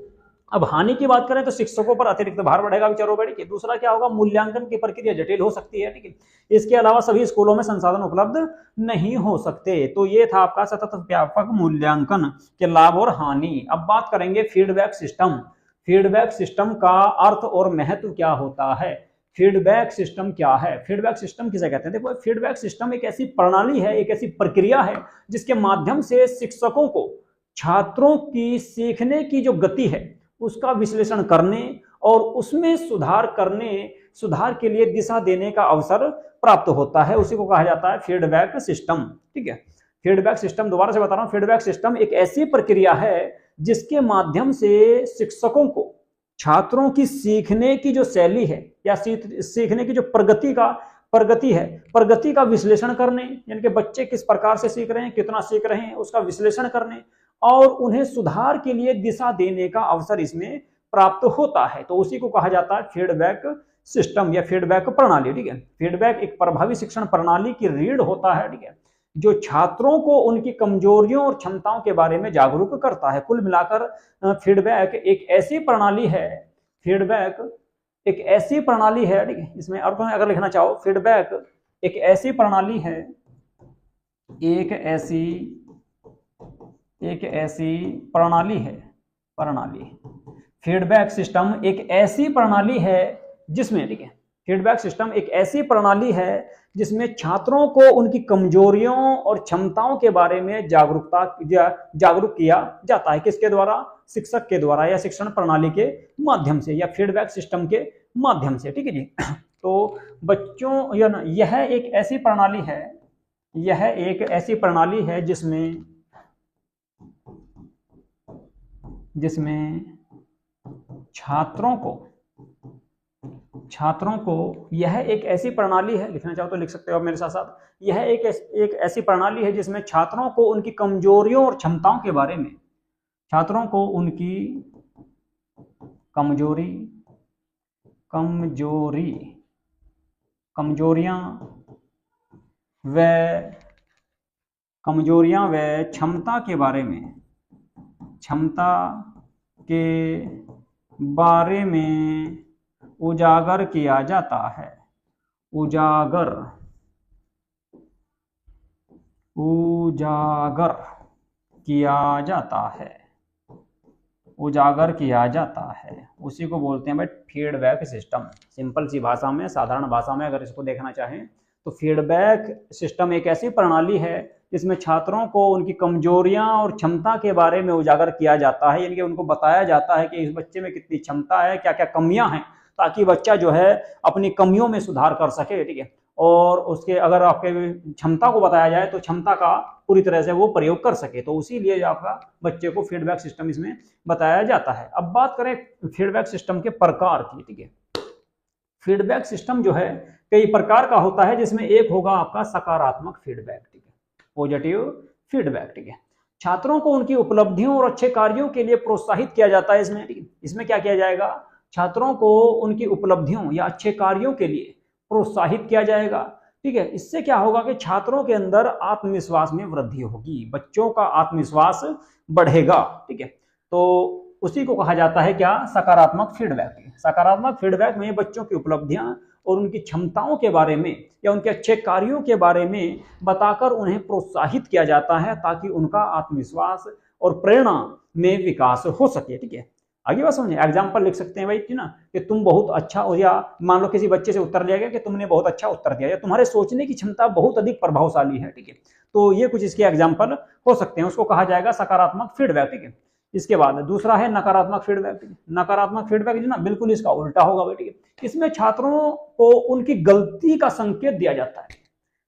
अब हानि की बात करें तो शिक्षकों पर अतिरिक्त भार बढ़ेगा, चलो बैठ के। दूसरा क्या होगा? मूल्यांकन की प्रक्रिया जटिल हो सकती है, ठीक है। इसके अलावा सभी स्कूलों में संसाधन उपलब्ध नहीं हो सकते। तो ये था आपका सतत व्यापक मूल्यांकन के लाभ और हानि। अब बात करेंगे फीडबैक सिस्टम। फीडबैक सिस्टम का अर्थ और महत्व क्या होता है? फीडबैक सिस्टम क्या है? फीडबैक सिस्टम किसे कहते हैं? देखो, फीडबैक सिस्टम एक ऐसी प्रणाली है, एक ऐसी प्रक्रिया है जिसके माध्यम से शिक्षकों को छात्रों की सीखने की जो गति है उसका विश्लेषण करने और उसमें सुधार के लिए दिशा देने का अवसर प्राप्त होता है। उसी को कहा जाता है फीडबैक सिस्टम, ठीक है। फीडबैक सिस्टम, दोबारा से बता रहा हूं, फीडबैक सिस्टम एक ऐसी प्रक्रिया है जिसके माध्यम से शिक्षकों को छात्रों की सीखने की जो शैली है या सीखने की जो प्रगति का विश्लेषण करने, यानी कि बच्चे किस प्रकार से सीख रहे हैं, कितना सीख रहे हैं, उसका विश्लेषण करने और उन्हें सुधार के लिए दिशा देने का अवसर इसमें प्राप्त होता है, तो उसी को कहा जाता है फीडबैक सिस्टम या फीडबैक प्रणाली। ठीक है, फीडबैक एक प्रभावी शिक्षण प्रणाली की रीढ़ होता है। ठीक है, जो छात्रों को उनकी कमजोरियों और क्षमताओं के बारे में जागरूक करता है। कुल मिलाकर फीडबैक एक ऐसी प्रणाली है, फीडबैक एक ऐसी प्रणाली है, ठीक है, इसमें और अगर लिखना चाहो, फीडबैक एक ऐसी प्रणाली है, एक ऐसी प्रणाली है, प्रणाली फीडबैक सिस्टम एक ऐसी प्रणाली है जिसमें, ठीक है, फीडबैक सिस्टम एक ऐसी प्रणाली है जिसमें छात्रों को उनकी कमजोरियों और क्षमताओं के बारे में जागरूक किया जाता है। किसके द्वारा? शिक्षक के द्वारा या शिक्षण प्रणाली के माध्यम से या फीडबैक सिस्टम के माध्यम से। ठीक है जी। तो बच्चों यह एक ऐसी प्रणाली है, यह एक ऐसी प्रणाली है जिसमें छात्रों को यह एक ऐसी प्रणाली है, लिखना चाहो तो लिख सकते हो आप मेरे साथ साथ, यह एक ऐसी प्रणाली है जिसमें छात्रों को उनकी कमजोरियों और क्षमताओं के बारे में, छात्रों को उनकी कमजोरियां व क्षमता के बारे में उजागर किया जाता है। उजागर किया जाता है, उसी को बोलते हैं भाई फीडबैक सिस्टम। सिंपल सी भाषा में, साधारण भाषा में अगर इसको देखना चाहें तो फीडबैक सिस्टम एक ऐसी प्रणाली है जिसमें छात्रों को उनकी कमजोरियां और क्षमता के बारे में उजागर किया जाता है, यानी कि उनको बताया जाता है कि इस बच्चे में कितनी क्षमता है, क्या क्या कमियां हैं, ताकि बच्चा जो है अपनी कमियों में सुधार कर सके। ठीक है, और उसके अगर आपके क्षमता को बताया जाए तो क्षमता का पूरी तरह से वो प्रयोग कर सके, तो उसी लिए आपका बच्चे को फीडबैक सिस्टम इसमें बताया जाता है। अब बात करें फीडबैक सिस्टम के प्रकार की। ठीक है, फीडबैक सिस्टम जो है कई प्रकार का होता है, जिसमें एक होगा आपका सकारात्मक फीडबैक, ठीक है, पॉजिटिव फीडबैक। ठीक है, छात्रों को उनकी उपलब्धियों और अच्छे कार्यों के लिए प्रोत्साहित किया जाता है। इसमें क्या किया जाएगा? छात्रों को उनकी उपलब्धियों या अच्छे कार्यों के लिए प्रोत्साहित किया जाएगा। ठीक है, इससे क्या होगा कि छात्रों के अंदर आत्मविश्वास में वृद्धि होगी, बच्चों का आत्मविश्वास बढ़ेगा। ठीक है, तो उसी को कहा जाता है क्या? सकारात्मक फीडबैक। सकारात्मक फीडबैक में बच्चों की उपलब्धियां और उनकी क्षमताओं के बारे में या उनके अच्छे कार्यों के बारे में बताकर उन्हें प्रोत्साहित किया जाता है, ताकि उनका आत्मविश्वास और प्रेरणा में विकास हो सके। ठीक है, आगे बात समझे। एग्जाम्पल लिख सकते हैं भाई ना, कि तुम बहुत अच्छा, और या मान लो किसी बच्चे से उत्तर लिया गया कि तुमने बहुत अच्छा उत्तर दिया, या तुम्हारे सोचने की क्षमता बहुत अधिक प्रभावशाली है। ठीक है, तो ये कुछ इसके एग्जाम्पल हो सकते हैं, उसको कहा जाएगा सकारात्मक फीडबैक। ठीक है, इसके बाद दूसरा है नकारात्मक फीडबैक। नकारात्मक फीडबैक जो ना बिल्कुल इसका उल्टा होगा भाई। ठीक है, इसमें छात्रों को उनकी गलती का संकेत दिया जाता है,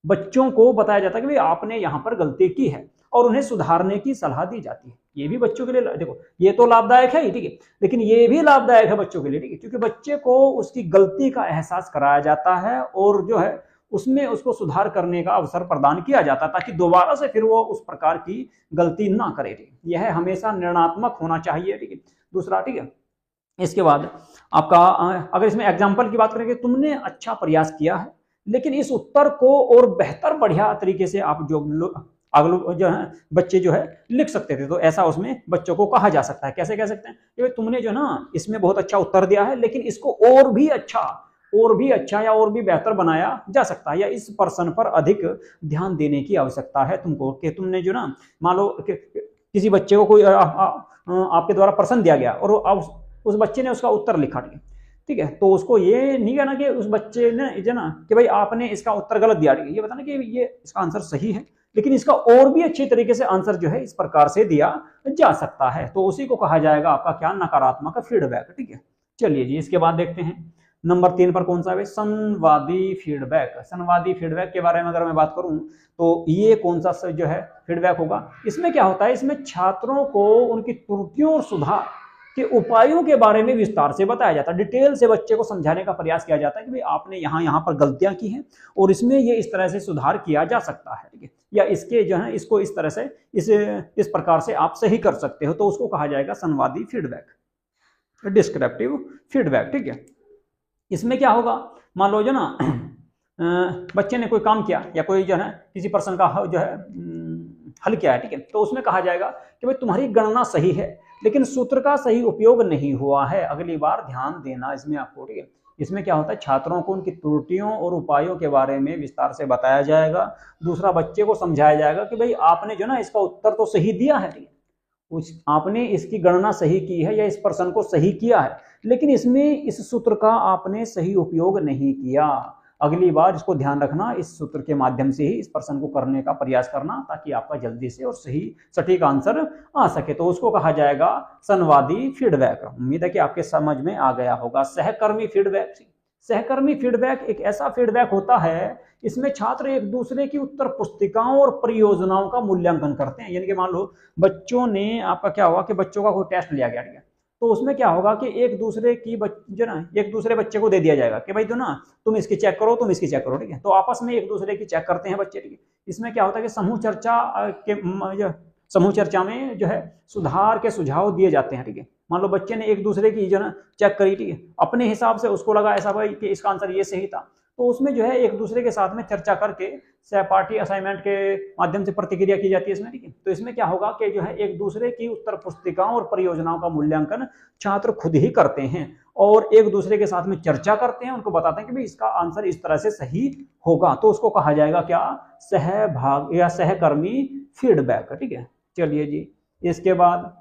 बच्चों को बताया जाता है कि भाई आपने यहाँ पर गलती की है, और उन्हें सुधारने की सलाह दी जाती है। ये भी बच्चों के लिए, देखो ये तो लाभदायक है ही, ठीक है, लेकिन ये भी लाभदायक है बच्चों के लिए। ठीक है, क्योंकि बच्चे को उसकी गलती का एहसास कराया जाता है, और जो है उसमें उसको सुधार करने का अवसर प्रदान किया जाता है, ताकि दोबारा से फिर वो उस प्रकार की गलती ना करे। यह हमेशा निर्णयात्मक होना चाहिए। ठीक है, दूसरा। ठीक है, इसके बाद आपका अगर इसमें एग्जाम्पल की बात करें कि तुमने अच्छा प्रयास किया है, लेकिन इस उत्तर को और बेहतर बढ़िया तरीके से आप जो है बच्चे जो है लिख सकते थे, तो ऐसा उसमें बच्चों को कहा जा सकता है। कैसे कह सकते हैं कि तुमने जो ना इसमें बहुत अच्छा उत्तर दिया है, लेकिन इसको और भी अच्छा या और भी बेहतर बनाया जा सकता है, या इस पर्सन पर अधिक ध्यान देने की आवश्यकता है तुमको। कि तुमने जो ना मान लो किसी बच्चे को कोई आपके द्वारा प्रश्न दिया गया, और उस बच्चे ने उसका उत्तर लिखा। ठीक है, तो उसको ये नहीं कहना कि उस बच्चे ने जो ना कि भाई आपने इसका उत्तर गलत दिया, ये बताना कि ये इसका आंसर सही है, लेकिन इसका और भी अच्छे तरीके से आंसर जो है इस प्रकार से दिया जा सकता है। तो उसी को कहा जाएगा आपका क्या? नकारात्मक फीडबैक। ठीक है, चलिए जी, इसके बाद देखते हैं नंबर 3 पर कौन सा है? संवादी फीडबैक। संवादी फीडबैक के बारे में अगर मैं बात करूं तो ये कौन सा जो है फीडबैक होगा? इसमें क्या होता है? इसमें छात्रों को उनकी त्रुटियों और सुधार के उपायों के बारे में विस्तार से बताया जाता है। डिटेल से बच्चे को समझाने का प्रयास किया जाता है कि भाई आपने यहाँ पर गलतियां की हैं, और इसमें ये इस तरह से सुधार किया जा सकता है। ठीक है, या इसके जो है इसको इस तरह से इस प्रकार से आप सही कर सकते हो, तो उसको कहा जाएगा संवादी फीडबैक। डिस्क्रिप्टिव फीडबैक, ठीक है। इसमें क्या होगा, मान लो जो ना बच्चे ने कोई काम किया या कोई जो है किसी पर्सन का जो है हल किया है, ठीक है, तो उसमें कहा जाएगा कि भाई तुम्हारी गणना सही है लेकिन सूत्र का सही उपयोग नहीं हुआ है, अगली बार ध्यान देना इसमें आपको, ठीक है। इसमें क्या होता है, छात्रों को उनकी त्रुटियों और उपायों के बारे में विस्तार से बताया जाएगा। दूसरा, बच्चे को समझाया जाएगा कि भाई आपने जो ना इसका उत्तर तो सही दिया है, ठीक है, आपने इसकी गणना सही की है या इस प्रश्न को सही किया है, लेकिन इसमें इस सूत्र का आपने सही उपयोग नहीं किया, अगली बार इसको ध्यान रखना, इस सूत्र के माध्यम से ही इस प्रश्न को करने का प्रयास करना ताकि आपका जल्दी से और सही सटीक आंसर आ सके। तो उसको कहा जाएगा संवादी फीडबैक। उम्मीद है कि आपके समझ में आ गया होगा। सहकर्मी फीडबैक, सहकर्मी फीडबैक एक ऐसा फीडबैक होता है, इसमें छात्र एक दूसरे की उत्तर पुस्तिकाओं और परियोजनाओं का मूल्यांकन करते हैं। यानी कि मान लो बच्चों ने, आपका क्या हुआ कि बच्चों का कोई टेस्ट लिया गया, ठीक है, तो उसमें क्या होगा कि एक दूसरे की जो ना एक दूसरे बच्चे को दे दिया जाएगा कि भाई तो ना तुम इसकी चेक करो, तुम इसकी चेक करो, ठीक है, तो आपस में एक दूसरे की चेक करते हैं बच्चे, ठीक है। इसमें क्या होता है कि समूह चर्चा में जो है सुधार के सुझाव दिए जाते हैं, ठीक है। मान लो बच्चे ने एक दूसरे की जो ना चेक करी, ठीक है, अपने हिसाब से उसको लगा ऐसा भाई कि इसका आंसर ये सही था, तो उसमें जो है एक दूसरे के साथ में चर्चा करके सहपाठी असाइनमेंट के माध्यम से प्रतिक्रिया की जाती है इसमें, ठीक है। तो इसमें क्या होगा कि जो है एक दूसरे की उत्तर पुस्तिकाओं और परियोजनाओं का मूल्यांकन छात्र खुद ही करते हैं और एक दूसरे के साथ में चर्चा करते हैं, उनको बताते हैं कि भाई इसका आंसर इस तरह से सही होगा, तो उसको कहा जाएगा क्या, सहभाग या सहकर्मी फीडबैक, ठीक है। चलिए जी, इसके बाद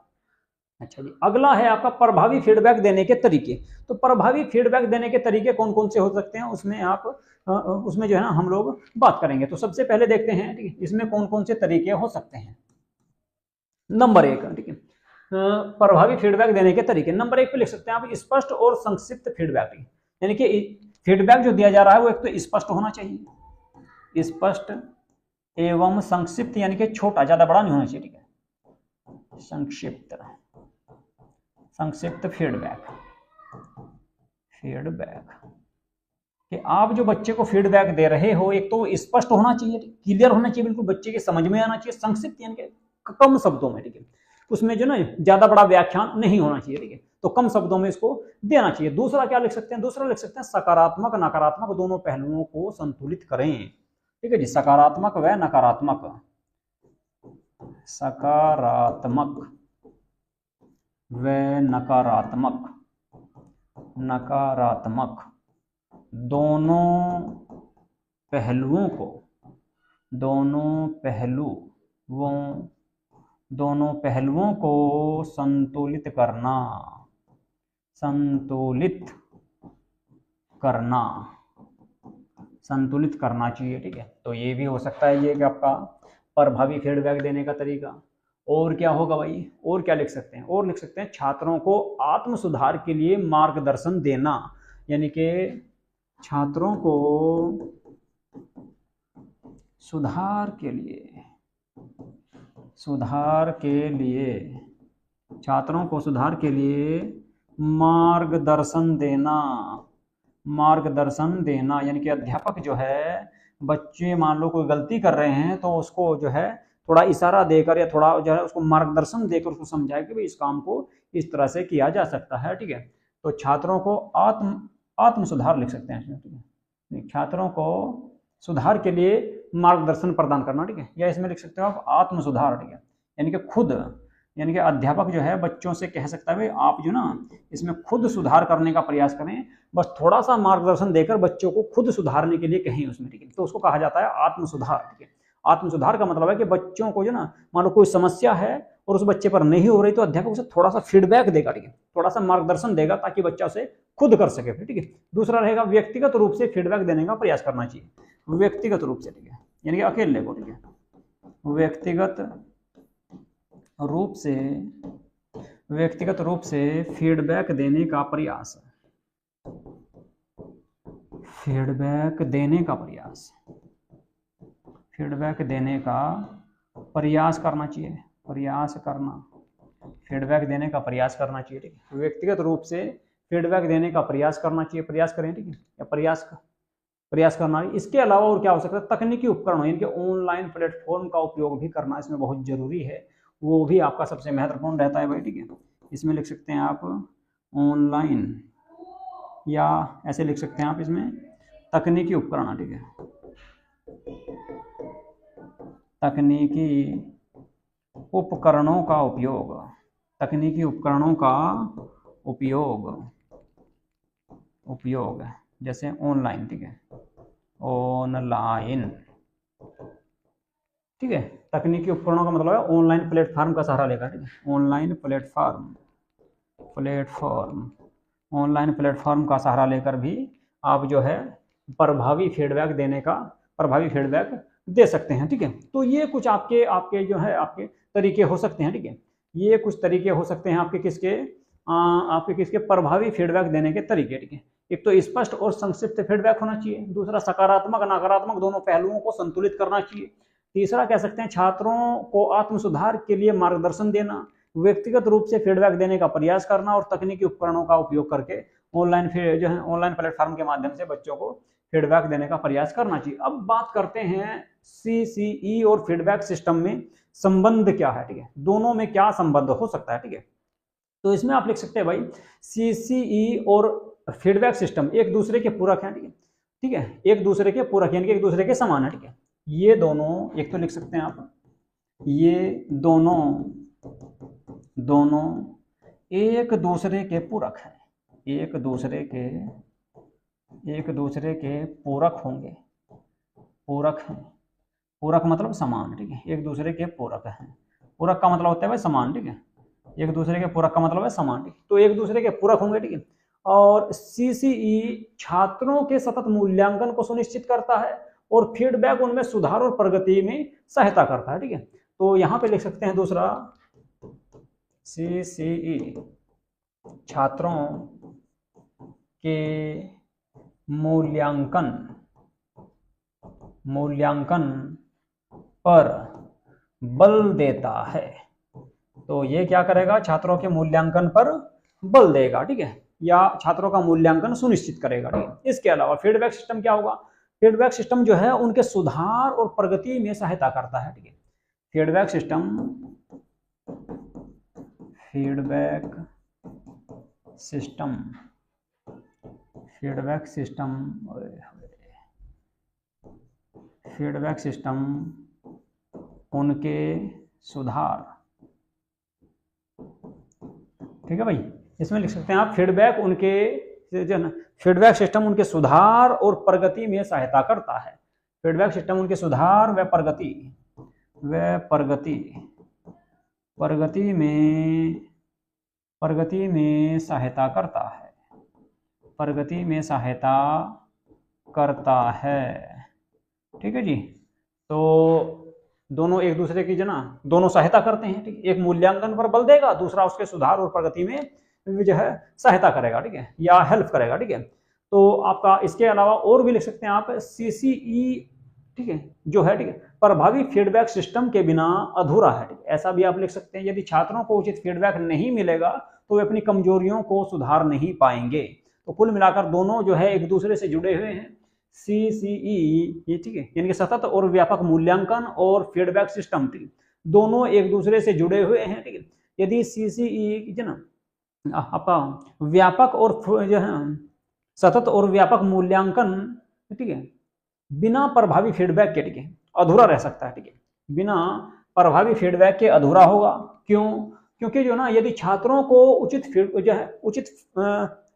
अच्छा जी, अगला है आपका प्रभावी फीडबैक देने के तरीके। तो प्रभावी फीडबैक देने के तरीके कौन कौन से हो सकते हैं, उसमें आप उसमें जो है ना हम लोग बात करेंगे। तो सबसे पहले देखते हैं, ठीक है, इसमें कौन कौन से तरीके हो सकते हैं। नंबर 1, ठीक है, प्रभावी फीडबैक देने के तरीके। नंबर 1 पे लिख सकते हैं आप स्पष्ट और संक्षिप्त फीडबैक, यानी कि फीडबैक जो दिया जा रहा है वो एक तो स्पष्ट होना चाहिए, स्पष्ट एवं संक्षिप्त, यानी कि छोटा, ज्यादा बड़ा नहीं होना चाहिए, ठीक है। संक्षिप्त फीडबैक कि आप जो बच्चे को फीडबैक दे रहे हो, एक तो स्पष्ट होना चाहिए, क्लियर होना चाहिए, बिल्कुल बच्चे के समझ में आना चाहिए, संक्षिप्त यानी कि कम शब्दों में, ठीक है, उसमें जो ना ज्यादा बड़ा व्याख्यान नहीं होना चाहिए, ठीक है, तो कम शब्दों में इसको देना चाहिए। दूसरा क्या लिख सकते हैं, दूसरा लिख सकते हैं सकारात्मक नकारात्मक दोनों पहलुओं को संतुलित करें, ठीक है जी, सकारात्मक व नकारात्मक, सकारात्मक व नकारात्मक दोनों पहलुओं को संतुलित करना चाहिए, ठीक है। तो ये भी हो सकता है, ये कि आपका प्रभावी फीडबैक देने का तरीका। और क्या होगा भाई, और क्या लिख सकते हैं, और लिख सकते हैं छात्रों को आत्म सुधार के लिए मार्गदर्शन देना, यानी कि छात्रों को सुधार के लिए मार्गदर्शन देना, यानी कि अध्यापक जो है, बच्चे मान लो कोई गलती कर रहे हैं तो उसको जो है थोड़ा इशारा देकर या थोड़ा जो है उसको मार्गदर्शन देकर उसको समझाए कि भाई इस काम को इस तरह से किया जा सकता है, ठीक है। तो छात्रों को आत्म सुधार लिख सकते हैं, ठीक है, छात्रों को सुधार के लिए मार्गदर्शन प्रदान करना, ठीक है, या इसमें लिख सकते हो आप आत्म सुधार, ठीक है, यानी कि खुद, यानी कि अध्यापक जो है बच्चों से कह सकता है भाई आप जो ना इसमें खुद सुधार करने का प्रयास करें, बस थोड़ा सा मार्गदर्शन देकर बच्चों को खुद सुधारने के लिए कहें उसमें, ठीक है, तो उसको कहा जाता है आत्म सुधार, ठीक है। आत्म सुधार का मतलब है कि बच्चों को जो ना मान लो कोई समस्या है और उस बच्चे पर नहीं हो रही तो अध्यापक उसे थोड़ा सा फीडबैक देगा, ठीक है, थोड़ा सा मार्गदर्शन देगा ताकि बच्चा उसे खुद कर सके, ठीक है। दूसरा रहेगा व्यक्तिगत रूप से फीडबैक देने का प्रयास करना चाहिए, व्यक्तिगत रूप से, ठीक है, यानी कि अकेले को, ठीक है, व्यक्तिगत रूप से फीडबैक देने का प्रयास, फीडबैक देने का प्रयास करना चाहिए, फीडबैक देने का प्रयास करना चाहिए, ठीक है। व्यक्तिगत रूप से फीडबैक देने का प्रयास करना चाहिए, प्रयास करें, ठीक है, या प्रयास करना। इसके अलावा और क्या हो सकता है, तकनीकी उपकरण यानी कि ऑनलाइन प्लेटफॉर्म का उपयोग भी करना इसमें बहुत जरूरी है, वो भी आपका सबसे महत्वपूर्ण रहता है भाई, ठीक है। इसमें लिख सकते हैं आप ऑनलाइन, या ऐसे लिख सकते हैं आप इसमें तकनीकी उपकरण, ठीक है, तकनीकी उपकरणों का उपयोग, तकनीकी उपकरणों का उपयोग जैसे ऑनलाइन, ठीक है, ऑनलाइन, ठीक है। तकनीकी उपकरणों का मतलब है ऑनलाइन प्लेटफॉर्म का सहारा लेकर, ठीक है, ऑनलाइन प्लेटफॉर्म, ऑनलाइन प्लेटफॉर्म का सहारा लेकर भी आप जो है प्रभावी फीडबैक दे सकते हैं, ठीक है। तो ये कुछ आपके जो है आपके तरीके हो सकते हैं, ठीक है, ये कुछ तरीके हो सकते हैं आपके किसके प्रभावी फीडबैक देने के तरीके, ठीक है। एक तो स्पष्ट और संक्षिप्त फीडबैक होना चाहिए, दूसरा सकारात्मक नकारात्मक दोनों पहलुओं को संतुलित करना चाहिए, तीसरा कह सकते हैं छात्रों को आत्म सुधार के लिए मार्गदर्शन देना, व्यक्तिगत रूप से फीडबैक देने का प्रयास करना और तकनीकी उपकरणों का उपयोग करके ऑनलाइन प्लेटफॉर्म के माध्यम से बच्चों को फीडबैक देने का प्रयास करना चाहिए। अब बात करते हैं CCE और फीडबैक सिस्टम में संबंध क्या है, ठीक है, दोनों में क्या संबंध हो सकता है, ठीक है। तो इसमें आप लिख सकते हैं भाई CCE और फीडबैक सिस्टम एक दूसरे के पूरक हैं, ठीक है, एक दूसरे के पूरक यानी कि एक दूसरे के समान है, ठीक है। ये दोनों, एक तो लिख सकते हैं आप, ये दोनों एक दूसरे के पूरक हैं, एक दूसरे के पूरक होंगे, पूरक हैं, पूरक मतलब समान, ठीक है, एक दूसरे के पूरक हैं, पूरक का मतलब होता है भाई समान, ठीक है, एक दूसरे के पूरक का मतलब है समान, ठीक, तो एक दूसरे के पूरक होंगे, ठीक है। और CCE छात्रों के सतत मूल्यांकन को सुनिश्चित करता है और फीडबैक उनमें सुधार और प्रगति में सहायता करता है, ठीक है। तो यहाँ पे लिख सकते हैं दूसरा, CCE छात्रों के मूल्यांकन पर बल देता है। तो ये क्या करेगा, छात्रों के मूल्यांकन पर बल देगा, ठीक है, या छात्रों का मूल्यांकन सुनिश्चित करेगा, ठीक है। इसके अलावा फीडबैक सिस्टम क्या होगा, फीडबैक सिस्टम जो है उनके सुधार और प्रगति में सहायता करता है, ठीक है। फीडबैक सिस्टम उनके सुधार, ठीक है भाई, इसमें लिख सकते हैं आप फीडबैक सिस्टम उनके सुधार और प्रगति में सहायता करता है। फीडबैक सिस्टम उनके सुधार व प्रगति में सहायता करता है, ठीक है जी। तो दोनों एक दूसरे की दोनों सहायता करते हैं, ठीक है, एक मूल्यांकन पर बल देगा, दूसरा उसके सुधार और प्रगति में जो है सहायता करेगा, ठीक है, या हेल्प करेगा, ठीक है। तो आपका इसके अलावा और भी लिख सकते हैं आप CCE, ठीक है, जो है, ठीक है, प्रभावी फीडबैक सिस्टम के बिना अधूरा है, ठीक है, ऐसा भी आप लिख सकते हैं। यदि छात्रों को उचित फीडबैक नहीं मिलेगा तो वे अपनी कमजोरियों को सुधार नहीं पाएंगे। तो कुल मिलाकर दोनों जो है एक दूसरे से जुड़े हुए हैं, CCE ये, ठीक है, यानी कि सतत और व्यापक मूल्यांकन और फीडबैक सिस्टम, ठीक, दोनों एक दूसरे से जुड़े हुए हैं, ठीक है। यदि CCE जो ना आपका व्यापक और जो है सतत और व्यापक मूल्यांकन, ठीक है, बिना प्रभावी फीडबैक के, ठीक है, अधूरा रह सकता है, ठीक है, बिना प्रभावी फीडबैक के अधूरा होगा। क्यों? क्योंकि जो ना यदि छात्रों को उचित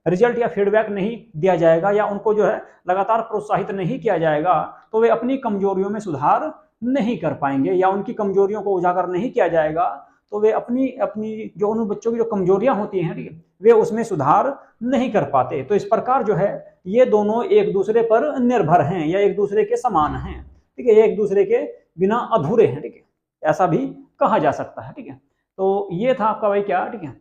रिजल्ट या फीडबैक नहीं दिया जाएगा या उनको जो है लगातार प्रोत्साहित नहीं किया जाएगा तो वे अपनी कमजोरियों में सुधार नहीं कर पाएंगे, या उनकी कमजोरियों को उजागर नहीं किया जाएगा तो वे अपनी जो उन बच्चों की जो कमजोरियां होती हैं, ठीक है, वे उसमें सुधार नहीं कर पाते। तो इस प्रकार जो है ये दोनों एक दूसरे पर निर्भर हैं या एक दूसरे के समान हैं, ठीक है, ये एक दूसरे के बिना अधूरे हैं, ठीक है, ऐसा भी कहा जा सकता है, ठीक है। तो ये था आपका भाई क्या, ठीक है,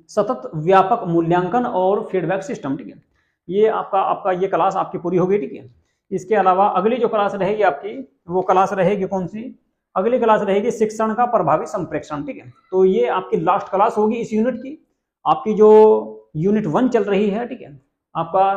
सतत व्यापक मूल्यांकन और फीडबैक सिस्टम, ठीक है। ये आपका ये क्लास आपकी पूरी हो गई, ठीक है। इसके अलावा अगली जो क्लास रहेगी आपकी वो क्लास रहेगी कौन सी, अगली क्लास रहेगी शिक्षण का प्रभावी संप्रेषण, ठीक है। तो ये आपकी लास्ट क्लास होगी इस यूनिट की, आपकी जो यूनिट 1 चल रही है, ठीक है, आपका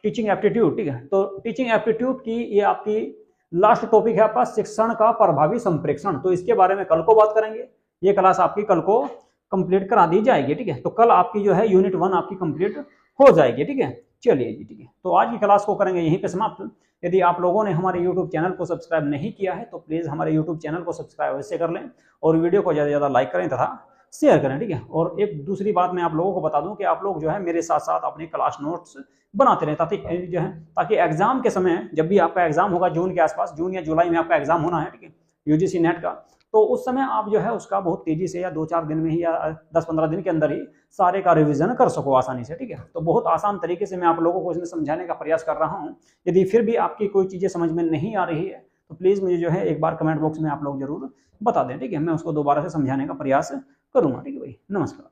टीचिंग एप्टीट्यूड, ठीक है। तो टीचिंग एप्टीट्यूड की ये आपकी लास्ट टॉपिक है आपका शिक्षण का प्रभावी संप्रेषण। तो इसके बारे में कल को बात करेंगे, ये क्लास आपकी कल को कंप्लीट करा दी जाएगी। ठीक है, तो कल आपकी जो है यूनिट 1 आपकी कंप्लीट हो जाएगी। ठीक है, चलिए जी, ठीक है, तो आज की क्लास को करेंगे यहीं पे समाप्त। यदि आप लोगों ने हमारे यूट्यूब चैनल को सब्सक्राइब नहीं किया है तो प्लीज़ हमारे यूट्यूब चैनल को सब्सक्राइब अवश्य कर लें और वीडियो को ज़्यादा से ज़्यादा लाइक करें तथा शेयर करें। ठीक है, और एक दूसरी बात मैं आप लोगों को बता दूं कि आप लोग जो है मेरे साथ साथ अपने क्लास नोट्स बनाते रहें ताकि एग्जाम के समय, जब भी आपका एग्जाम होगा जून के आसपास, जून या जुलाई में आपका एग्जाम होना है, ठीक है, यूजीसी नेट का, तो उस समय आप जो है उसका बहुत तेजी से या 2-4 दिन में ही या 10-15 दिन के अंदर ही सारे का रिवीजन कर सको आसानी से। ठीक है, तो बहुत आसान तरीके से मैं आप लोगों को इसमें समझाने का प्रयास कर रहा हूँ। यदि फिर भी आपकी कोई चीज़ें समझ में नहीं आ रही है तो प्लीज़ मुझे जो है एक बार कमेंट बॉक्स में आप लोग जरूर बता दें। ठीक है, मैं उसको दोबारा से समझाने का प्रयास करूँगा। ठीक है भाई, नमस्कार।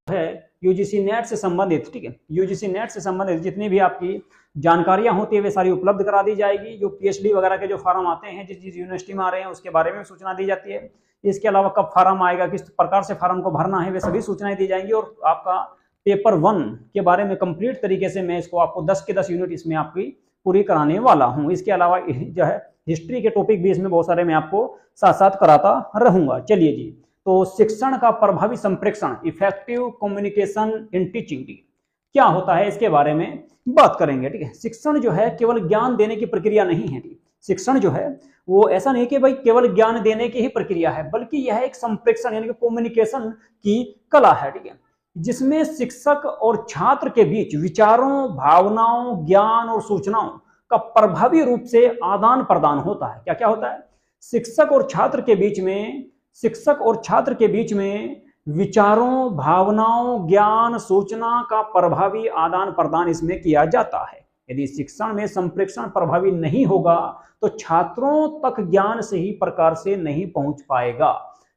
है यूजीसी नेट से संबंधित, ठीक है, यूजीसी नेट से संबंधित जितनी भी आपकी जानकारियां होती है वे सारी उपलब्ध करा दी जाएगी। जो पीएचडी वगैरह के जो फॉर्म आते हैं जिस जिस यूनिवर्सिटी में आ रहे हैं उसके बारे में सूचना दी जाती है। इसके अलावा कब फॉर्म आएगा, किस प्रकार से फॉर्म को भरना है, वे सभी सूचनाएं दी जाएंगी। और आपका पेपर 1 के बारे में कंप्लीट तरीके से मैं इसको आपको 10 के 10 यूनिट इसमें आपकी पूरी कराने वाला हूँ। इसके अलावा जो है हिस्ट्री के टॉपिक भी इसमें बहुत सारे मैं आपको साथ साथ कराता रहूंगा। चलिए जी, तो शिक्षण का प्रभावी संप्रेषण, इफेक्टिव कम्युनिकेशन इन टीचिंग, क्या होता है इसके बारे में बात करेंगे। ठीक है, शिक्षण जो है केवल ज्ञान देने की प्रक्रिया नहीं है। शिक्षण जो है वो ऐसा नहीं कि भाई केवल ज्ञान देने की ही प्रक्रिया है, बल्कि यह एक संप्रेषण यानी कि कम्युनिकेशन की कला है। ठीक है, जिसमें शिक्षक और छात्र के बीच विचारों, भावनाओं, ज्ञान और सूचनाओं का प्रभावी रूप से आदान प्रदान होता है। क्या क्या होता है? शिक्षक और छात्र के बीच में विचारों, भावनाओं, ज्ञान, सूचना का प्रभावी आदान प्रदान इसमें किया जाता है। यदि शिक्षण में संप्रेषण प्रभावी नहीं होगा तो छात्रों तक ज्ञान सही प्रकार से नहीं पहुंच पाएगा।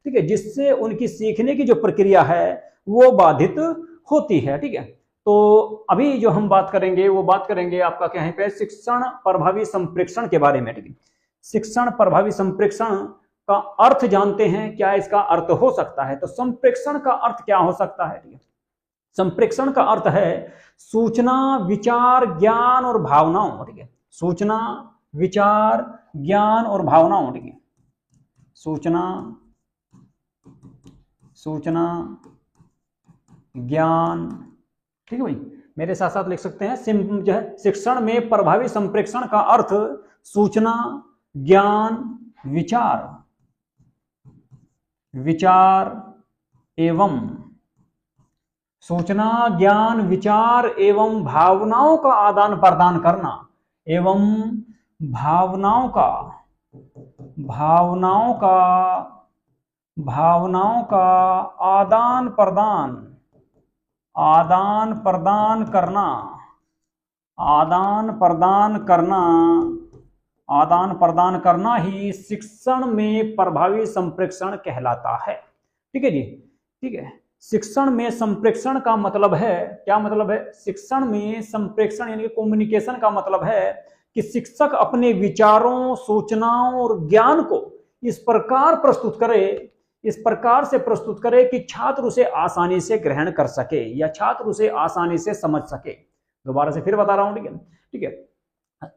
ठीक है, जिससे उनकी सीखने की जो प्रक्रिया है वो बाधित होती है। ठीक है, तो अभी जो हम बात करेंगे वो बात करेंगे आपका क्या है, शिक्षण प्रभावी संप्रेषण के बारे में। ठीक है, शिक्षण प्रभावी संप्रेषण का अर्थ जानते हैं, क्या इसका अर्थ हो सकता है? तो संप्रेषण का अर्थ क्या हो सकता है? ठीक है, संप्रेषण का अर्थ है सूचना, विचार, ज्ञान और भावनाओं। ठीक है, सूचना, विचार, ज्ञान और भावनाओं। ठीक है, सूचना, ज्ञान। ठीक है भाई, मेरे साथ साथ लिख सकते हैं। जो है शिक्षण में प्रभावी संप्रेषण का अर्थ सूचना, ज्ञान, विचार एवं सूचना, ज्ञान, विचार एवं भावनाओं का आदान प्रदान करना, एवं भावनाओं का आदान प्रदान करना ही शिक्षण में प्रभावी संप्रेषण कहलाता है। ठीक है जी, ठीक है, शिक्षण में संप्रेषण का मतलब है, क्या मतलब है? शिक्षण में संप्रेषण यानी कम्युनिकेशन का मतलब है कि शिक्षक अपने विचारों, सूचनाओं और ज्ञान को इस प्रकार से प्रस्तुत करे कि छात्र उसे आसानी से ग्रहण कर सके या छात्र उसे आसानी से समझ सके। दोबारा से फिर बता रहा हूं। ठीक है,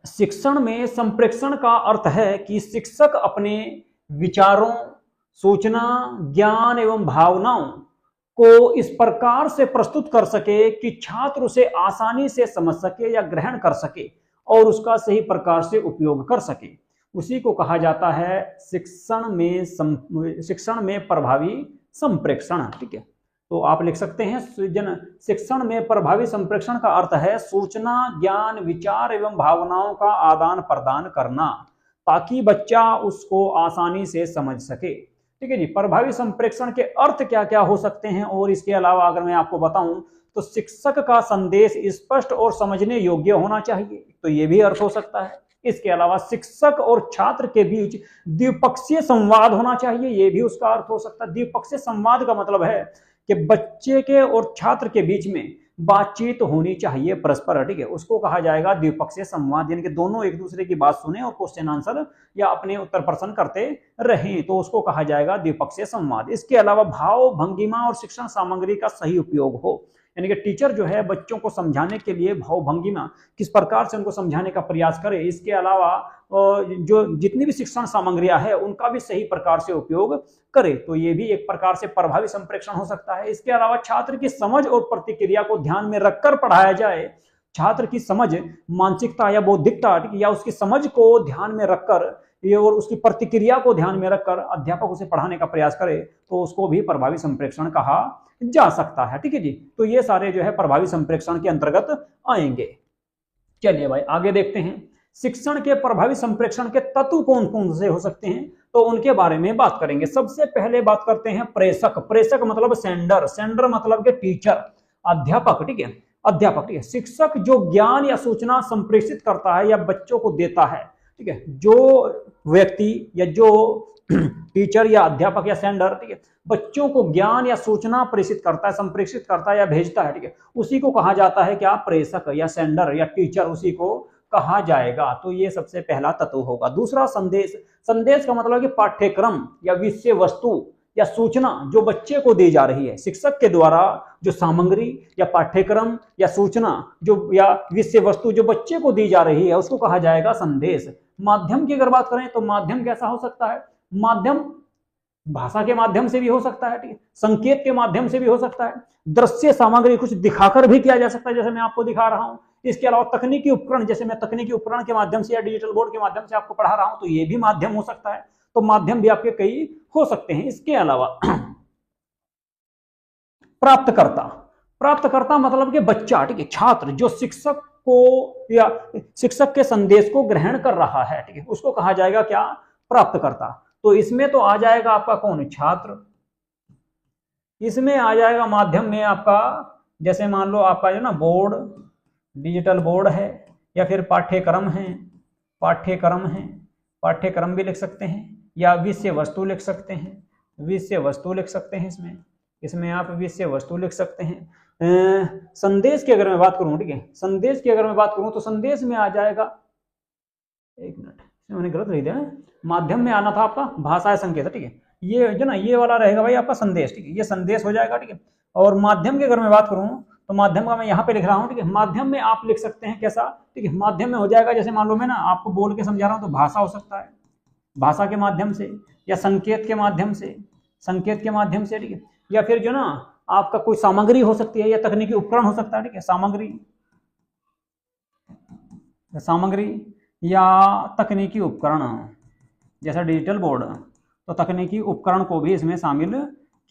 शिक्षण में संप्रेषण का अर्थ है कि शिक्षक अपने विचारों, सूचना, ज्ञान एवं भावनाओं को इस प्रकार से प्रस्तुत कर सके कि छात्र उसे आसानी से समझ सके या ग्रहण कर सके और उसका सही प्रकार से उपयोग कर सके। उसी को कहा जाता है शिक्षण में प्रभावी संप्रेषण। ठीक है, तो आप लिख सकते हैं शिक्षण में प्रभावी संप्रेषण का अर्थ है सूचना, ज्ञान, विचार एवं भावनाओं का आदान प्रदान करना ताकि बच्चा उसको आसानी से समझ सके। ठीक है जी, प्रभावी संप्रेषण के अर्थ क्या क्या हो सकते हैं? और इसके अलावा अगर मैं आपको बताऊं तो शिक्षक का संदेश स्पष्ट और समझने योग्य होना चाहिए, तो ये भी अर्थ हो सकता है। इसके अलावा शिक्षक और छात्र के बीच द्विपक्षीय संवाद होना चाहिए, ये भी उसका अर्थ हो सकता है। द्विपक्षीय संवाद का मतलब है कि बच्चे के और छात्र के बीच में बातचीत होनी चाहिए परस्पर। ठीक है, उसको कहा जाएगा द्विपक्षीय संवाद, यानी कि दोनों एक दूसरे की बात सुने और क्वेश्चन आंसर या अपने उत्तर प्रश्न करते रहें, तो उसको कहा जाएगा द्विपक्षीय संवाद। इसके अलावा भाव, भंगिमा और शिक्षण सामग्री का सही उपयोग हो, यानी कि टीचर जो है बच्चों को समझाने के लिए भावभंगिमा किस प्रकार से उनको समझाने का प्रयास करे, इसके अलावा जो जितनी भी शिक्षण सामग्रियां है उनका भी सही प्रकार से उपयोग करे, तो ये भी एक प्रकार से प्रभावी संप्रेषण हो सकता है। इसके अलावा छात्र की समझ और प्रतिक्रिया को ध्यान में रखकर पढ़ाया जाए, छात्र की समझ, मानसिकता या बौद्धिकता या उसकी समझ को ध्यान में रखकर ये और उसकी प्रतिक्रिया को ध्यान में रखकर अध्यापक उसे पढ़ाने का प्रयास करे तो उसको भी प्रभावी संप्रेषण कहा जा सकता है। ठीक है जी, तो ये सारे जो है प्रभावी संप्रेषण के अंतर्गत आएंगे। चलिए भाई आगे देखते हैं, शिक्षण के प्रभावी संप्रेषण के तत्व कौन कौन से हो सकते हैं, तो उनके बारे में बात करेंगे। सबसे पहले बात करते हैं प्रेषक। प्रेषक मतलब सेंडर, सेंडर मतलब के टीचर, अध्यापक। ठीक है, अध्यापक। ठीक है, शिक्षक जो ज्ञान या सूचना संप्रेषित करता है या बच्चों को देता है। ठीक है, जो व्यक्ति या जो टीचर या अध्यापक या सेंडर, ठीक है, बच्चों को ज्ञान या सूचना प्रेषित करता है, संप्रेषित करता है या भेजता है, ठीक है, उसी को कहा जाता है क्या, प्रेषक या सेंडर या टीचर, उसी को कहा जाएगा। तो ये सबसे पहला तत्व होगा। दूसरा संदेश। संदेश का मतलब कि पाठ्यक्रम या विषय वस्तु या सूचना जो बच्चे को दी जा रही है, शिक्षक के द्वारा जो सामग्री या पाठ्यक्रम या सूचना जो या विषय वस्तु जो बच्चे को दी जा रही है उसको कहा जाएगा संदेश। माध्यम की अगर बात करें तो माध्यम कैसा हो सकता है, माध्यम भाषा के माध्यम से भी हो सकता है, ठीक है, संकेत के माध्यम से भी हो सकता है, दृश्य सामग्री कुछ दिखाकर भी किया जा सकता है जैसे मैं आपको दिखा रहा हूं। इसके अलावा तकनीकी उपकरण, जैसे मैं तकनीकी उपकरण के माध्यम से या डिजिटल बोर्ड के माध्यम से आपको पढ़ा रहा हूं, तो ये भी माध्यम हो सकता है। तो माध्यम भी आपके कई हो सकते हैं। इसके अलावा प्राप्तकर्ता। प्राप्तकर्ता मतलब कि बच्चा, ठीक है, छात्र जो शिक्षक को या शिक्षक के संदेश को ग्रहण कर रहा है, ठीक है, उसको कहा जाएगा क्या, प्राप्तकर्ता। तो इसमें तो आ जाएगा आपका कौन, छात्र। इसमें आ जाएगा माध्यम में आपका, जैसे मान लो आपका जो ना बोर्ड, डिजिटल बोर्ड है, या फिर पाठ्यक्रम है, पाठ्यक्रम है, पाठ्यक्रम भी लिख सकते हैं, या विषय वस्तु लिख सकते हैं, विषय वस्तु लिख सकते हैं। इसमें आप विषय वस्तु लिख सकते हैं। संदेश की अगर मैं बात करूं, ठीक है, संदेश की अगर मैं बात करूं तो संदेश में आ जाएगा, एक मिनट मैंने गलत लिख दिया, माध्यम में आना था आपका भाषा या संकेत, ठीक है, ये जो ना ये वाला रहेगा भाई आपका संदेश, ठीक है, ये संदेश हो जाएगा, ठीक है। और माध्यम की अगर मैं बात करूं तो माध्यम का मैं यहाँ पे लिख रहा हूँ, ठीक है, माध्यम में आप लिख सकते हैं कैसा, ठीक है, माध्यम में हो जाएगा जैसे मान लो मैं ना आपको बोल के समझा रहा हूँ तो भाषा हो सकता है, भाषा के माध्यम से, या संकेत के माध्यम से, संकेत के माध्यम से, ठीक है, या फिर जो ना आपका कोई सामग्री हो सकती है या तकनीकी उपकरण हो सकता है, ठीक है, सामग्री, सामग्री या तकनीकी उपकरण, जैसा डिजिटल बोर्ड, तो तकनीकी उपकरण को भी इसमें शामिल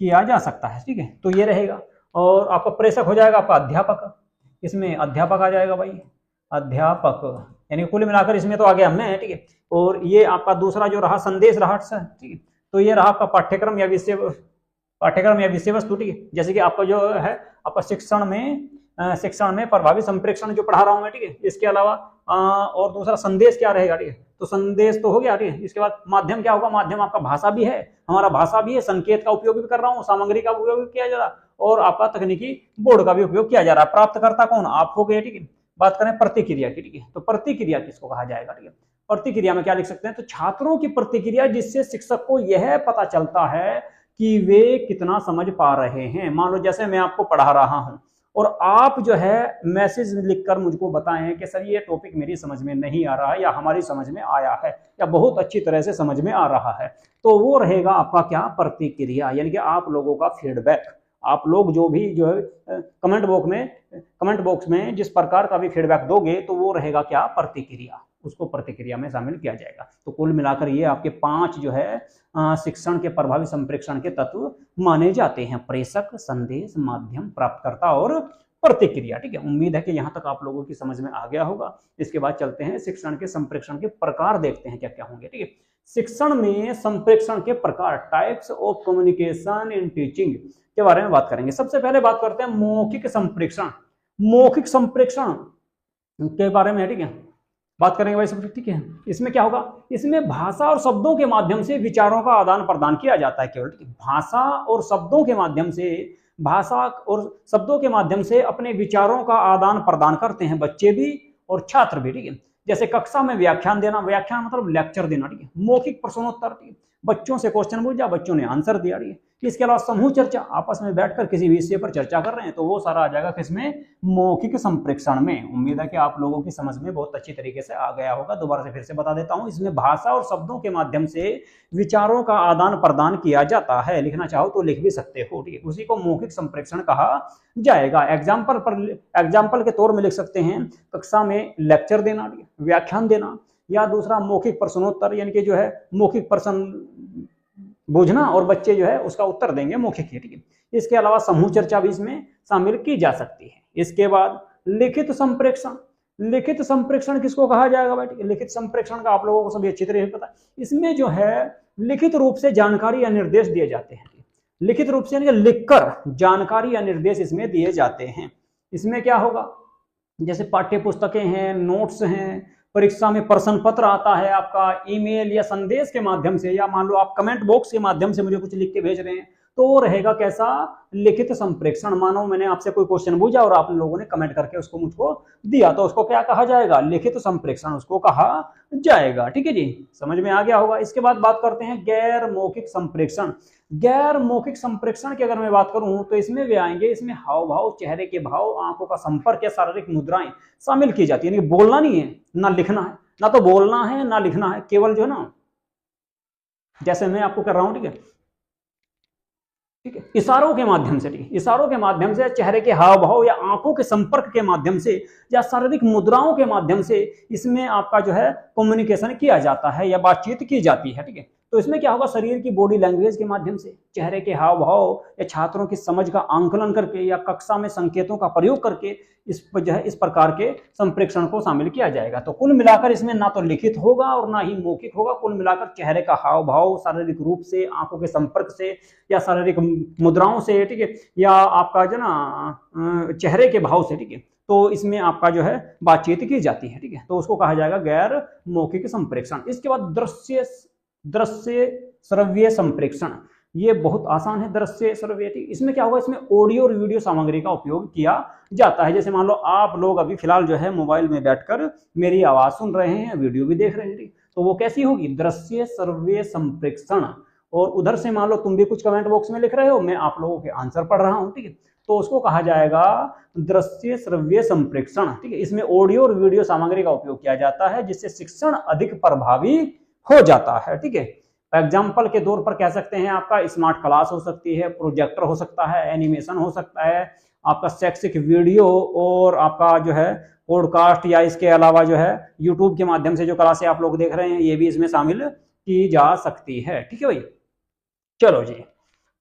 किया जा सकता है, ठीक है। तो ये रहेगा। और आपका प्रेषक हो जाएगा आपका अध्यापक, इसमें अध्यापक आ जाएगा भाई, अध्यापक, यानी कुल मिलाकर इसमें तो आ गया मैं, ठीक है। और ये आपका दूसरा जो रहा संदेश रहा, ठीक है, तो ये रहा आपका पाठ्यक्रम या विषय, पाठ्यक्रम या विषय वस्तु, ठीक है। जैसे कि आपका जो है आपका शिक्षण में प्रभावी संप्रेषण जो पढ़ा रहा हूं मैं, ठीक है। इसके अलावा और दूसरा संदेश क्या रहेगा, ठीक है, तो संदेश तो हो गया, ठीक है। इसके बाद माध्यम क्या होगा, माध्यम आपका भाषा भी है, हमारा भाषा भी है, संकेत का उपयोग भी कर रहा हूँ, सामग्री का उपयोग भी किया जा रहा है, और आपका तकनीकी बोर्ड का भी उपयोग किया जा रहा है। प्राप्तकर्ता कौन, आप हो गए, ठीक है। बात करें प्रतिक्रिया की, ठीक है, तो प्रतिक्रिया किसको कहा जाएगा, ठीक है। प्रतिक्रिया में क्या लिख सकते हैं, तो छात्रों की प्रतिक्रिया जिससे शिक्षक को यह पता चलता है कि वे कितना समझ पा रहे हैं। मान लो जैसे मैं आपको पढ़ा रहा हूं और आप जो है मैसेज लिखकर मुझको बताएं कि सर ये टॉपिक मेरी समझ में नहीं आ रहा है, या हमारी समझ में आया है, या बहुत अच्छी तरह से समझ में आ रहा है, तो वो रहेगा आपका क्या, प्रतिक्रिया, यानी कि आप लोगों का फीडबैक। आप लोग जो भी जो है कमेंट बॉक्स में जिस प्रकार का भी फीडबैक दोगे तो वो रहेगा क्या, प्रतिक्रिया, उसको प्रतिक्रिया में शामिल किया जाएगा। तो कुल मिलाकर ये आपके 5 जो है शिक्षण के प्रभावी संप्रेषण के तत्व माने जाते हैं, प्रेषक, संदेश, माध्यम, प्राप्तकर्ता और प्रतिक्रिया, ठीक है। उम्मीद है कि यहाँ तक आप लोगों की समझ में आ गया होगा। इसके बाद चलते हैं शिक्षण के संप्रेषण के प्रकार, देखते हैं क्या क्या होंगे, ठीक है। शिक्षण में संप्रेषण के प्रकार, types of communication in teaching के बारे में बात करेंगे। सबसे पहले बात करते हैं मौखिक संप्रेषण। मौखिक संप्रेषण के बारे में, ठीक है, बात करेंगे भाई सब, ठीक है। इसमें क्या होगा, इसमें भाषा और शब्दों के माध्यम से विचारों का आदान प्रदान किया जाता है केवल, ठीक है। भाषा और शब्दों के माध्यम से, भाषा और शब्दों के माध्यम से अपने विचारों का आदान प्रदान करते हैं बच्चे भी और छात्र भी, ठीक है। जैसे कक्षा में व्याख्यान देना, व्याख्यान मतलब लेक्चर देना, ठीक है। मौखिक प्रश्नोत्तर, ठीक है, बच्चों से क्वेश्चन पूछा, बच्चों ने आंसर दिया, ठीक है। इसके अलावा समूह चर्चा, आपस में बैठकर किसी विषय पर चर्चा कर रहे हैं तो वो सारा आ जाएगा किसमें, मौखिक संप्रेषण में। उम्मीद है कि आप लोगों की समझ में बहुत अच्छी तरीके से आ गया होगा। दोबारा से फिर से बता देता हूं, इसमें भाषा और शब्दों के माध्यम से विचारों का आदान प्रदान किया जाता है। लिखना चाहो तो लिख भी सकते हो, ठीक है, उसी को मौखिक संप्रेषण कहा जाएगा। एग्जाम्पल के तौर में लिख सकते हैं कक्षा में लेक्चर देना, व्याख्यान देना, या दूसरा मौखिक प्रश्नोत्तर, यानी कि जो है मौखिक प्रश्न बूझना और बच्चे जो है उसका उत्तर देंगे मौखिक ही, ठीक है। इसके अलावा समूह चर्चा भी इसमें शामिल की जा सकती है। इसके बाद लिखित संप्रेषण। लिखित संप्रेषण किसको कहा जाएगा भाई, ठीक है। लिखित संप्रेषण का आप लोगों को सभी अच्छी तरह से पता है। इसमें जो है लिखित रूप से जानकारी या निर्देश दिए जाते हैं। लिखित रूप से यानी कि लिखकर जानकारी या निर्देश इसमें दिए जाते हैं। इसमें क्या होगा, जैसे पाठ्य पुस्तकें हैं, नोट्स हैं, परीक्षा में प्रश्न पत्र आता है आपका ईमेल या संदेश के माध्यम से, या मान लो आप कमेंट बॉक्स के माध्यम से मुझे कुछ लिख के भेज रहे हैं, तो वो रहेगा कैसा, लिखित संप्रेषण। मानो मैंने आपसे कोई क्वेश्चन पूछा और आप लोगों ने कमेंट करके उसको मुझको दिया, तो उसको क्या कहा जाएगा, लिखित संप्रेषण उसको कहा जाएगा, ठीक है जी, समझ में आ गया होगा। इसके बाद बात करते हैं गैर मौखिक संप्रेषण। गैर मौखिक संप्रेषण की अगर मैं बात करूं तो इसमें भी आएंगे, इसमें हाव भाव, चेहरे के भाव, आंखों का संपर्क या शारीरिक मुद्राएं शामिल की जाती है। यानी बोलना नहीं है ना लिखना है, ना तो बोलना है ना लिखना है, केवल जो है ना जैसे मैं आपको कर रहा हूं, ठीक है, ठीक है, इशारों के माध्यम से, ठीक है, इशारों के माध्यम से, चेहरे के हाव भाव या आंखों के संपर्क के माध्यम से या शारीरिक मुद्राओं के माध्यम से इसमें आपका जो है कम्युनिकेशन किया जाता है या बातचीत की जाती है, ठीक है। तो इसमें क्या होगा, शरीर की बॉडी लैंग्वेज के माध्यम से, चेहरे के हाव भाव या छात्रों की समझ का आंकलन करके या कक्षा में संकेतों का प्रयोग करके इस जो है इस प्रकार के संप्रेषण को शामिल किया जाएगा। तो कुल मिलाकर इसमें ना तो लिखित होगा और ना ही मौखिक होगा। कुल मिलाकर चेहरे का हाव भाव, शारीरिक रूप से, आंखों के संपर्क से या शारीरिक मुद्राओं से, ठीक है, या आपका जो ना चेहरे के भाव से, ठीक है, तो इसमें आपका जो है बातचीत की जाती है, ठीक है, तो उसको कहा जाएगा गैर मौखिक संप्रेषण। इसके बाद दृश्य श्रव्य संप्रेषण, ये बहुत आसान है। दृश्य श्रव्य, इसमें क्या होगा, इसमें ऑडियो और वीडियो सामग्री का उपयोग किया जाता है। जैसे मान लो आप लोग अभी फिलहाल जो है मोबाइल में बैठकर मेरी आवाज सुन रहे हैं, वीडियो भी देख रहे हैं, तो वो कैसी होगी, दृश्य श्रव्य संप्रेषण। और उधर से मान लो तुम भी कुछ कमेंट बॉक्स में लिख रहे हो, मैं आप लोगों के आंसर पढ़ रहा हूँ, ठीक है, तो उसको कहा जाएगा दृश्य श्रव्य संप्रेषण, ठीक है। इसमें ऑडियो और वीडियो सामग्री का उपयोग किया जाता है जिससे शिक्षण अधिक प्रभावी हो जाता है, ठीक है। एग्जाम्पल के तौर पर कह सकते हैं आपका स्मार्ट क्लास हो सकती है, प्रोजेक्टर हो सकता है, एनिमेशन हो सकता है, आपका शैक्षिक वीडियो, और आपका जो है पॉडकास्ट, या इसके अलावा जो है यूट्यूब के माध्यम से जो क्लासें आप लोग देख रहे हैं ये भी इसमें शामिल की जा सकती है, ठीक है भाई। चलो जी,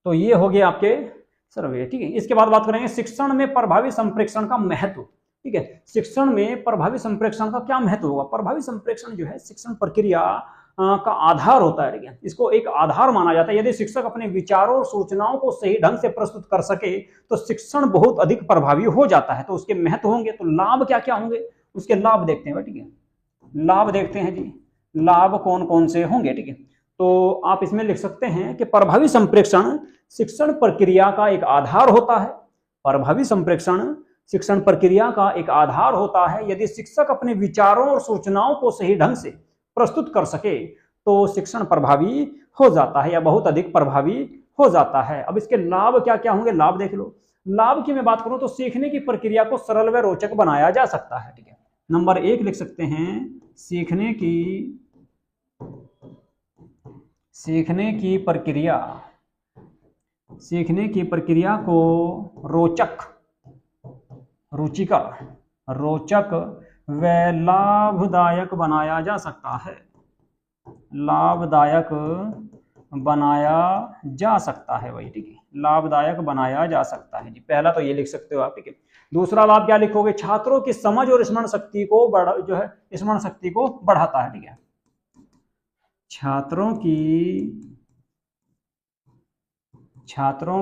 तो ये हो गया आपके सर्वे, ठीक है। इसके बाद बात करेंगे शिक्षण में प्रभावी संप्रेषण का महत्व, ठीक है। शिक्षण में प्रभावी संप्रेषण का क्या महत्व होगा। प्रभावी संप्रेषण जो है शिक्षण प्रक्रिया का आधार होता है, ठीक है, इसको एक आधार माना जाता है। यदि शिक्षक अपने विचारों और सूचनाओं को सही ढंग से प्रस्तुत कर सके तो शिक्षण बहुत अधिक प्रभावी हो जाता है। तो उसके महत्व होंगे, तो लाभ क्या क्या होंगे, उसके लाभ देखते हैं, ठीक है, लाभ देखते हैं जी, लाभ कौन कौन से होंगे, ठीक है। तो आप इसमें लिख सकते हैं कि प्रभावी संप्रेषण शिक्षण प्रक्रिया का एक आधार होता है। प्रभावी संप्रेषण शिक्षण प्रक्रिया का एक आधार होता है। यदि शिक्षक अपने विचारों और सूचनाओं को सही ढंग से प्रस्तुत कर सके तो शिक्षण प्रभावी हो जाता है या बहुत अधिक प्रभावी हो जाता है। अब इसके लाभ क्या क्या होंगे, लाभ देख लो। लाभ की मैं बात करूं तो सीखने की प्रक्रिया को सरल व रोचक बनाया जा सकता है, ठीक है। नंबर 1 लिख सकते हैं, सीखने की प्रक्रिया को रोचक, रुचिकर, रोचक व लाभदायक बनाया जा सकता है। लाभदायक बनाया जा सकता है भाई, ठीक है, लाभदायक बनाया जा सकता है जी। पहला तो ये लिख सकते हो आप, ठीक है। दूसरा लाभ क्या लिखोगे, छात्रों की समझ और स्मरण शक्ति को स्मरण शक्ति को बढ़ाता है, ठीक है। छात्रों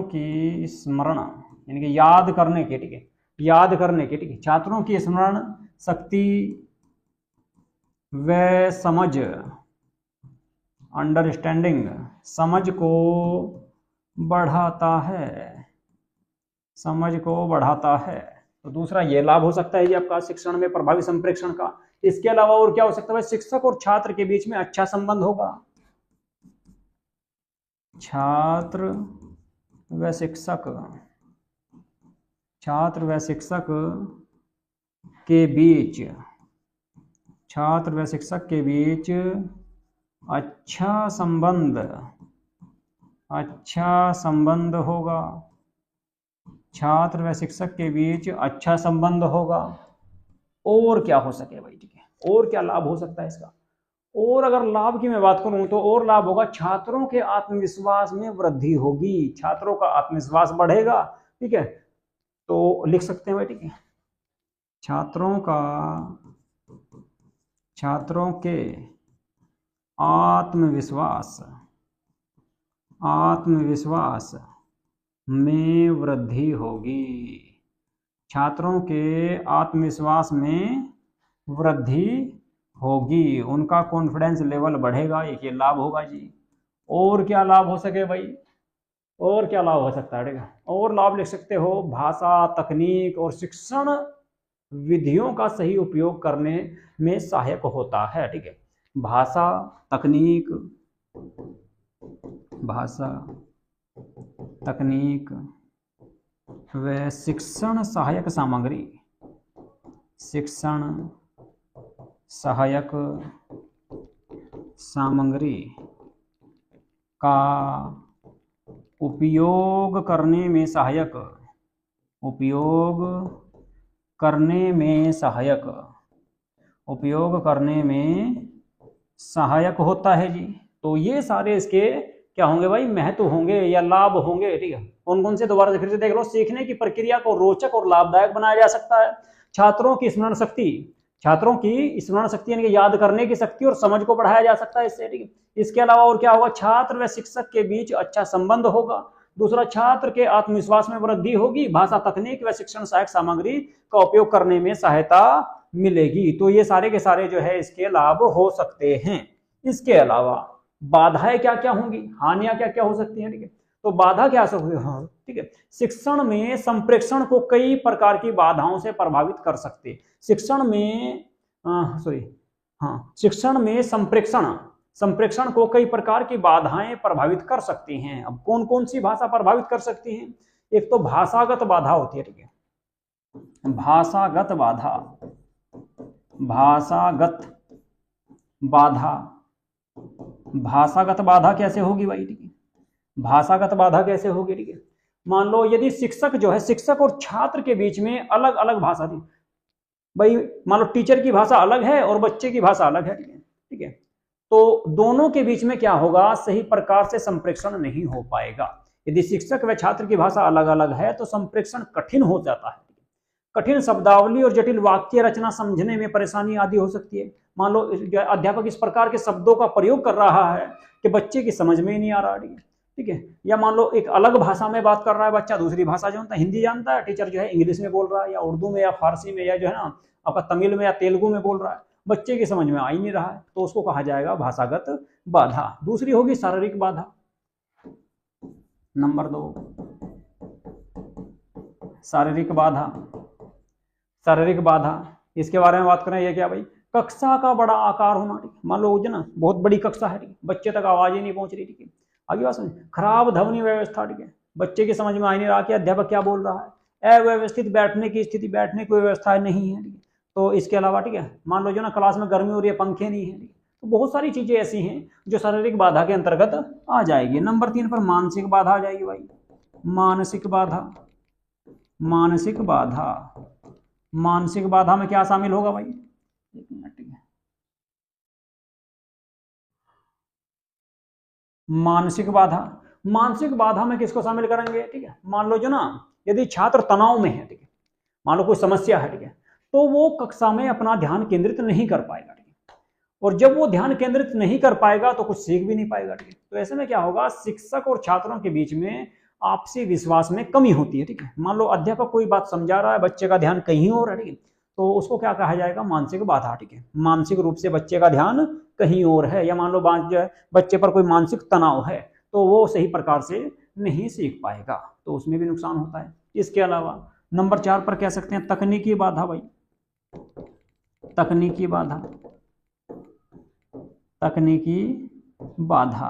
की स्मरण यानी कि याद करने के, ठीक है, याद करने के, ठीक है, छात्रों की स्मरण शक्ति व समझ, अंडरस्टैंडिंग, समझ को बढ़ाता है, समझ को बढ़ाता है। तो दूसरा ये लाभ हो सकता है जी आपका शिक्षण में प्रभावी संप्रेषण का। इसके अलावा और क्या हो सकता है, शिक्षक और छात्र के बीच में अच्छा संबंध होगा। छात्र व शिक्षक, छात्र व शिक्षक के बीच, छात्र व शिक्षक के बीच अच्छा संबंध होगा, छात्र व शिक्षक के बीच अच्छा संबंध होगा। और क्या हो सके भाई, ठीक है, और क्या लाभ हो सकता है इसका? और अगर लाभ की मैं बात करूं तो और लाभ होगा, छात्रों के आत्मविश्वास में वृद्धि होगी, छात्रों का आत्मविश्वास बढ़ेगा, ठीक है। तो लिख सकते हैं भाई, ठीक है, छात्रों के आत्मविश्वास में वृद्धि होगी, छात्रों के आत्मविश्वास में वृद्धि होगी, उनका कॉन्फिडेंस लेवल बढ़ेगा, ये लाभ होगा जी। और क्या लाभ हो सके भाई, और क्या लाभ हो सकता है, ठीक है, और लाभ लिख सकते हो, भाषा, तकनीक और शिक्षण विधियों का सही उपयोग करने में सहायक होता है, ठीक है। भाषा, तकनीक व शिक्षण सहायक सामग्री का उपयोग करने में सहायक होता है जी। तो ये सारे इसके क्या होंगे भाई, महत्व होंगे या लाभ होंगे, ठीक है। कौन कौन से, दोबारा फिर से देख लो। सीखने की प्रक्रिया को रोचक और लाभदायक बनाया जा सकता है, छात्रों की स्मरण शक्ति यानी कि याद करने की शक्ति और समझ को बढ़ाया जा सकता है इससे, ठीक है। इसके अलावा और क्या होगा, छात्र व शिक्षक के बीच अच्छा संबंध होगा। दूसरा, छात्र के आत्मविश्वास में वृद्धि होगी, भाषा, तकनीक व शिक्षण सहायक सामग्री का उपयोग करने में सहायता मिलेगी। तो ये सारे के सारे जो है इसके लाभ हो सकते हैं। इसके अलावा बाधाएं क्या क्या होंगी, हानियां क्या क्या हो सकती हैं, ठीक है। तो बाधा क्या सकती है, ठीक है, शिक्षण में संप्रेषण को कई प्रकार की बाधाओं से प्रभावित कर सकते हैं। शिक्षण में संप्रेषण को कई प्रकार की बाधाएं प्रभावित कर सकती हैं। अब कौन कौन सी भाषा प्रभावित कर सकती हैं? एक तो भाषागत बाधा होती है, ठीक है, भाषागत बाधा कैसे होगी भाई, ठीक है, भाषागत बाधा कैसे होगी, ठीक है। मान लो यदि शिक्षक जो है, शिक्षक और छात्र के बीच में अलग अलग भाषा थी भाई, मान लो टीचर की भाषा अलग है और बच्चे की भाषा अलग है, ठीक है, तो दोनों के बीच में क्या होगा, सही प्रकार से संप्रेषण नहीं हो पाएगा। यदि शिक्षक व छात्र की भाषा अलग अलग है तो संप्रेषण कठिन हो जाता है, कठिन शब्दावली और जटिल वाक्य रचना समझने में परेशानी आदि हो सकती है। मान लो अध्यापक इस प्रकार के शब्दों का प्रयोग कर रहा है कि बच्चे की समझ में ही नहीं आ रहा, ठीक है। या मान लो एक अलग भाषा में बात कर रहा है बच्चा, दूसरी भाषा जो है हिंदी जानता है, टीचर जो है इंग्लिश में बोल रहा है या उर्दू में या फारसी में या जो है ना आपका तमिल में या तेलुगु में बोल रहा है, बच्चे की समझ में आ ही नहीं रहा है, तो उसको कहा जाएगा भाषागत बाधा। दूसरी होगी शारीरिक बाधा। नंबर 2, शारीरिक बाधा। इसके बारे में बात करें, ये क्या भाई, कक्षा का बड़ा आकार होना, ठीक है। मान लो जो ना बहुत बड़ी कक्षा है, बच्चे तक आवाज ही नहीं पहुंच रही, ठीक है। आगे बात समझ, खराब ध्वनि व्यवस्था, ठीक है, बच्चे की समझ में आ नहीं रहा कि अध्यापक क्या बोल रहा है। अव्यवस्थित बैठने की स्थिति, बैठने की व्यवस्था नहीं है, ठीक है। तो इसके अलावा, ठीक है, मान लो जो ना क्लास में गर्मी हो रही है, पंखे नहीं है, ठीक है। तो बहुत सारी चीजें ऐसी हैं जो शारीरिक बाधा के अंतर्गत आ जाएगी। नंबर 3 पर मानसिक बाधा आ जाएगी भाई, मानसिक बाधा में क्या शामिल होगा भाई, एक मिनट, ठीक है, मानसिक बाधा में किसको शामिल करेंगे, ठीक है। मान लो जो ना यदि छात्र तनाव में है, ठीक है, मान लो कोई समस्या है, ठीक है, तो वो कक्षा में अपना ध्यान केंद्रित नहीं कर पाएगा, ठीक है। और जब वो ध्यान केंद्रित नहीं कर पाएगा तो कुछ सीख भी नहीं पाएगा, ठीक है। तो ऐसे में क्या होगा, शिक्षक और छात्रों के बीच में आपसी विश्वास में कमी होती है, ठीक है। मान लो अध्यापक कोई बात समझा रहा है, बच्चे का ध्यान कहीं और है, ठीक है, तो उसको क्या कहा जाएगा, मानसिक बाधा, ठीक है। मानसिक रूप से बच्चे का ध्यान कहीं और है, या मान लो बच्चे पर कोई मानसिक तनाव है तो वो सही प्रकार से नहीं सीख पाएगा, तो उसमें भी नुकसान होता है। इसके अलावा नंबर 4 पर कह सकते हैं तकनीकी बाधा भाई, तकनीकी बाधा।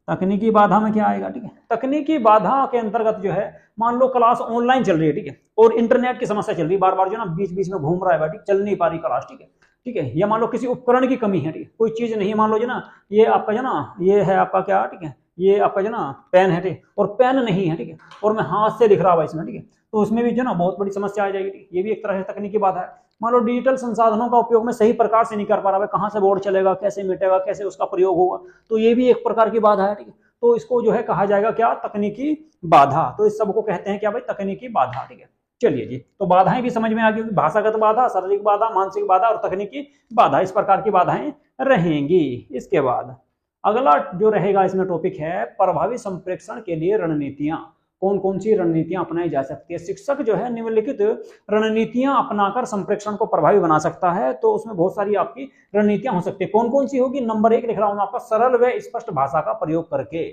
तकनीकी बाधा में क्या आएगा, ठीक है। तकनीकी बाधा के अंतर्गत जो है, मान लो क्लास ऑनलाइन चल रही है, ठीक है, और इंटरनेट की समस्या चल रही है, बार बार जो ना बीच बीच में घूम रहा है, ठीक, चल नहीं पा रही क्लास, ठीक है, ठीक है। या मान लो किसी उपकरण की कमी है, ठीक है, कोई चीज नहीं, मान लो जो ना ये आपका जो ना ये है आपका क्या, ठीक है, ये आपका जो ना पेन है, ठीक, और पेन नहीं है, ठीक है, और मैं हाथ से लिख रहा हुआ इसमें, ठीक है, तो उसमें भी जो ना बहुत बड़ी समस्या आ जाएगी, ठीक? ये भी एक तरह से तकनीकी बाधा है। मान लो डिजिटल संसाधनों का उपयोग मैं सही प्रकार से नहीं कर पा रहा, कहाँ से बोर्ड चलेगा, कैसे मिटेगा, कैसे उसका प्रयोग होगा, तो ये भी एक प्रकार की बाधा है, ठीक है। तो इसको जो है कहा जाएगा क्या, तकनीकी बाधा। तो इस सबको कहते हैं क्या भाई, तकनीकी बाधा, ठीक है। चलिए जी, तो बाधाएं भी समझ में आ गई, भाषागत बाधा, शारीरिक बाधा, मानसिक बाधा और तकनीकी बाधा, इस प्रकार की बाधाएं रहेंगी। इसके बाद अगला जो रहेगा इसमें टॉपिक है प्रभावी संप्रेषण के लिए रणनीतियां। कौन कौन सी रणनीतियां अपनाई जा सकती है। शिक्षक जो है निम्नलिखित रणनीतियां अपनाकर संप्रेषण को प्रभावी बना सकता है। तो उसमें बहुत सारी आपकी रणनीतियां हो सकती है। कौन कौन सी होगी, नंबर 1 लिख रहा हूं आपका, सरल व स्पष्ट भाषा का प्रयोग करके।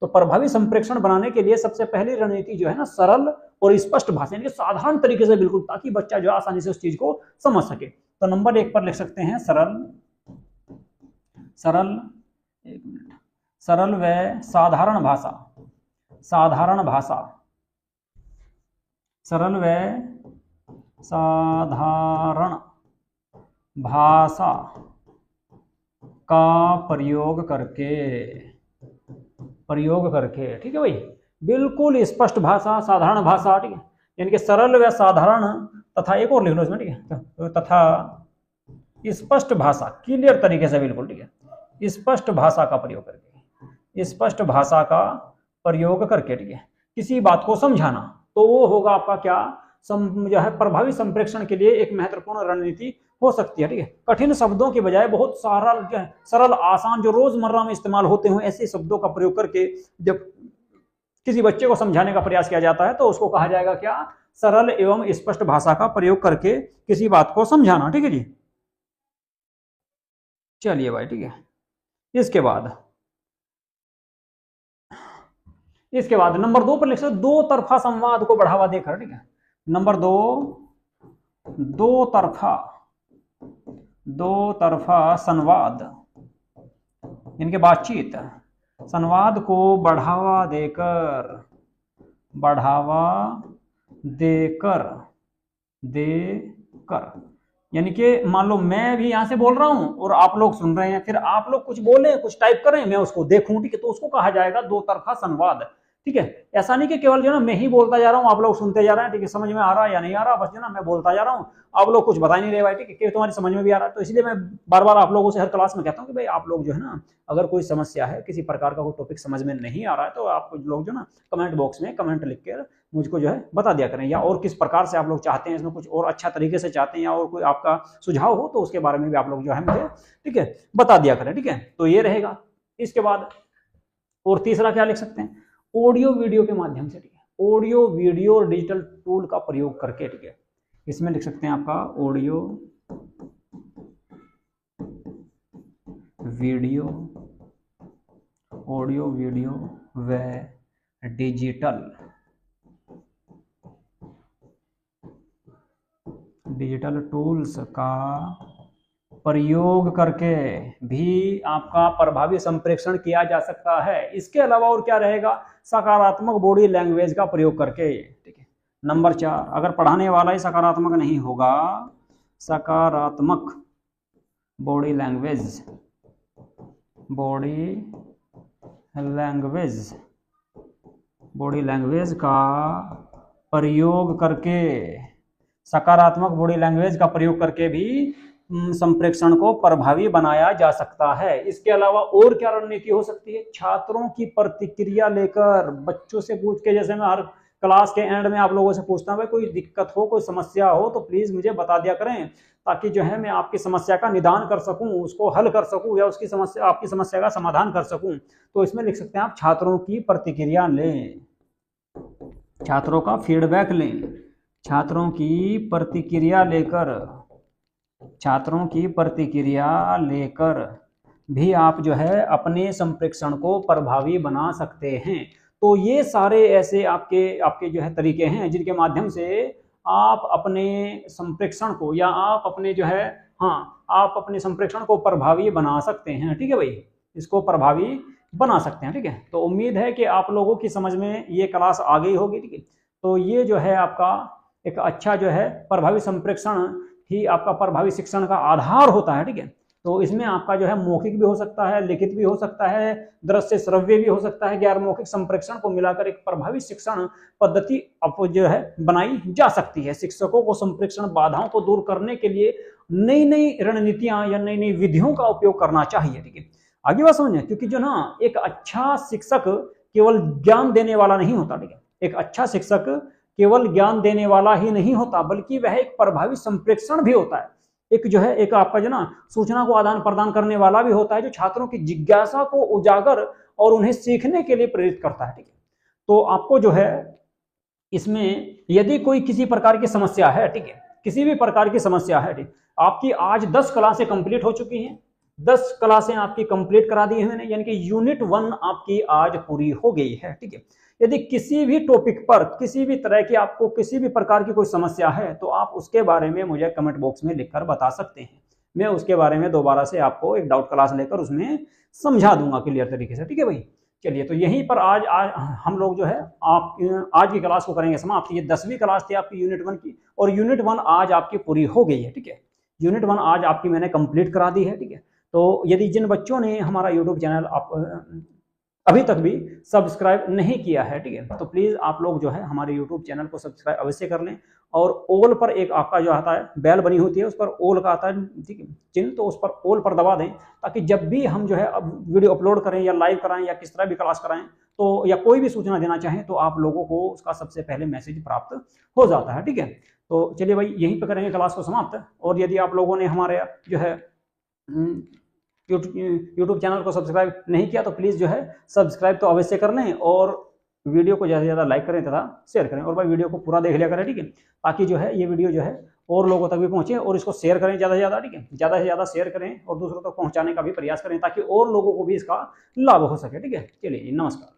तो प्रभावी संप्रेषण बनाने के लिए सबसे पहली रणनीति जो है ना, सरल और स्पष्ट भाषा, यानी साधारण तरीके से बिल्कुल, ताकि बच्चा जो आसानी से उस चीज को समझ सके। तो नंबर 1 पर लिख सकते हैं सरल व साधारण भाषा, साधारण भाषा, सरल व साधारण भाषा का प्रयोग करके, ठीक है भाई, बिल्कुल स्पष्ट भाषा, साधारण भाषा, ठीक है, यानी कि सरल व साधारण, तथा एक और लिख लो इसमें, ठीक है, तथा स्पष्ट भाषा, क्लियर तरीके से बिल्कुल, ठीक है, स्पष्ट भाषा का प्रयोग करके, स्पष्ट भाषा का प्रयोग करके, ठीक है, किसी बात को समझाना। तो वो होगा आपका क्या, जो है प्रभावी संप्रेषण के लिए एक महत्वपूर्ण रणनीति हो सकती है, ठीक है। कठिन शब्दों के बजाय बहुत सरल आसान जो रोजमर्रा में इस्तेमाल होते हैं ऐसे शब्दों का प्रयोग करके जब किसी बच्चे को समझाने का प्रयास किया जाता है तो उसको कहा जाएगा क्या, सरल एवं स्पष्ट भाषा का प्रयोग करके किसी बात को समझाना, ठीक है जी। चलिए भाई, ठीक है। इसके बाद नंबर 2 पर लिख सकते, दो तरफा संवाद को बढ़ावा देकर, ठीक है। नंबर 2, दो तरफा संवाद, इनके बातचीत, संवाद को बढ़ावा देकर, यानी कि मान लो मैं भी यहां से बोल रहा हूं और आप लोग सुन रहे हैं, फिर आप लोग कुछ बोले, कुछ टाइप कर रहे हैं, मैं उसको देखूं, ठीक है, तो उसको कहा जाएगा दो तरफा संवाद, ठीक है। ऐसा नहीं कि केवल जो ना मैं ही बोलता जा रहा हूं, आप लोग सुनते जा रहे हैं, ठीक है, समझ में आ रहा है या नहीं आ रहा, बस जो ना मैं बोलता जा रहा हूं, आप लोग कुछ बता नहीं रहे भाई, ठीक है, कि तुम्हारी समझ में भी आ रहा है। तो इसलिए मैं बार बार आप लोगों से हर क्लास में कहता हूं कि भाई आप लोग जो है ना, अगर कोई समस्या है, किसी प्रकार का कोई टॉपिक समझ में नहीं आ रहा है, तो आप लोग जो ना कमेंट बॉक्स में कमेंट लिख कर मुझको जो है बता दिया करें, या और किस प्रकार से आप लोग चाहते हैं, इसमें कुछ और अच्छा तरीके से चाहते हैं, या और कोई आपका सुझाव हो तो उसके बारे में भी आप लोग जो है मुझे, ठीक है, बता दिया करें, ठीक है। तो ये रहेगा। इसके बाद और तीसरा क्या लिख सकते हैं, ऑडियो वीडियो के माध्यम से, ठीक है, ऑडियो वीडियो और डिजिटल टूल का प्रयोग करके, ठीक है, इसमें लिख सकते हैं आपका ऑडियो वीडियो व डिजिटल टूल्स का प्रयोग करके भी आपका प्रभावी संप्रेषण किया जा सकता है। इसके अलावा और क्या रहेगा, सकारात्मक बॉडी लैंग्वेज का प्रयोग करके, ठीक है। नंबर 4, अगर पढ़ाने वाला ही सकारात्मक नहीं होगा, सकारात्मक बॉडी लैंग्वेज का प्रयोग करके, सकारात्मक बॉडी लैंग्वेज का प्रयोग करके भी संप्रेषण को प्रभावी बनाया जा सकता है। इसके अलावा और क्या रणनीति हो सकती है, छात्रों की प्रतिक्रिया लेकर, बच्चों से पूछ के, जैसे मैं हर क्लास के एंड में आप लोगों से पूछता हूं, भाई कोई दिक्कत हो, कोई समस्या हो तो प्लीज मुझे बता दिया करें, ताकि जो है मैं आपकी समस्या का निदान कर सकूं, उसको हल कर सकूं, या उसकी समस्या, आपकी समस्या का समाधान कर सकूं। तो इसमें लिख सकते हैं आप, छात्रों की प्रतिक्रिया लें, छात्रों का फीडबैक लें, छात्रों की प्रतिक्रिया लेकर भी आप जो है अपने संप्रेषण को प्रभावी बना सकते हैं। तो ये सारे ऐसे आपके जो है तरीके हैं जिनके माध्यम से आप अपने संप्रेषण को, या आप अपने जो है आप अपने संप्रेषण को प्रभावी बना सकते हैं, ठीक है भाई, इसको प्रभावी बना सकते हैं। ठीक है, तो उम्मीद है कि आप लोगों की समझ में ये क्लास आ गई होगी। ठीक है, तो ये जो है आपका एक अच्छा जो है प्रभावी संप्रेषण ही आपका प्रभावी शिक्षण का आधार होता है। ठीक है, तो इसमें आपका जो है मौखिक भी हो सकता है, लिखित भी हो सकता है, दृश्य श्रव्य भी हो सकता है। गैर मौखिक संप्रेषण को मिलाकर एक प्रभावी शिक्षण पद्धति जो है बनाई जा सकती है। शिक्षकों को संप्रेषण बाधाओं को दूर करने के लिए नई नई रणनीतियां या नई नई विधियों का उपयोग करना चाहिए। ठीक है, आगे बात समझे, क्योंकि जो ना एक अच्छा शिक्षक केवल ज्ञान देने वाला नहीं होता। ठीक है, एक अच्छा शिक्षक केवल ज्ञान देने वाला ही नहीं होता, बल्कि वह एक प्रभावी संप्रेषण भी होता है। एक जो है एक आपका जो ना सूचना को आदान प्रदान करने वाला भी होता है, जो छात्रों की जिज्ञासा को उजागर और उन्हें सीखने के लिए प्रेरित करता है। ठीक है, तो आपको जो है इसमें यदि कोई किसी प्रकार की समस्या है, ठीक है, किसी भी प्रकार की समस्या है, ठीक, आपकी आज 10 क्लासें कंप्लीट हो चुकी हैं, 10 क्लासें आपकी कंप्लीट करा दी है मैंने, यानी कि यूनिट 1 आपकी आज पूरी हो गई है। ठीक है, यदि किसी भी टॉपिक पर किसी भी तरह की आपको किसी भी प्रकार की कोई समस्या है तो आप उसके बारे में मुझे कमेंट बॉक्स में लिखकर बता सकते हैं। मैं उसके बारे में दोबारा से आपको एक डाउट क्लास लेकर उसमें समझा दूंगा क्लियर तरीके से। ठीक है भाई, चलिए, तो यहीं पर आज हम लोग जो है आप आज की क्लास को करेंगे समाप्त। ये 10वीं क्लास थी आपकी यूनिट 1 की, और यूनिट 1 आज आपकी पूरी हो गई है। ठीक है, यूनिट 1 आज आपकी मैंने कंप्लीट करा दी है। ठीक है, तो यदि जिन बच्चों ने हमारा यूट्यूब चैनल अभी तक भी सब्सक्राइब नहीं किया है, ठीक है, तो प्लीज आप लोग जो है हमारे यूट्यूब चैनल को सब्सक्राइब अवश्य कर लें, और ऑल पर एक आपका जो आता है बेल बनी होती है, उस पर ऑल का आता है, ठीक है, चिन्ह, तो उस पर ऑल पर दबा दें, ताकि जब भी हम जो है अब वीडियो अपलोड करें या लाइव कराएं या किस तरह भी क्लास कराएं, तो या कोई भी सूचना देना चाहें तो आप लोगों को उसका सबसे पहले मैसेज प्राप्त हो जाता है। ठीक है, तो चलिए भाई, यहीं पर करेंगे क्लास को समाप्त। और यदि आप लोगों ने हमारे जो है यूट्यूब चैनल को सब्सक्राइब नहीं किया तो प्लीज़ जो है सब्सक्राइब तो अवश्य कर लें, और वीडियो को ज़्यादा से ज़्यादा लाइक करें तथा शेयर करें, और भाई वीडियो को पूरा देख लिया करें। ठीक है, ताकि जो है ये वीडियो जो है और लोगों तक भी पहुंचे, और इसको शेयर करें ज़्यादा से ज़्यादा। ठीक है, ज़्यादा से ज़्यादा शेयर करें और दूसरों तक पहुंचाने का भी प्रयास करें, ताकि और लोगों को भी इसका लाभ हो सके। ठीक है, चलिए, नमस्कार।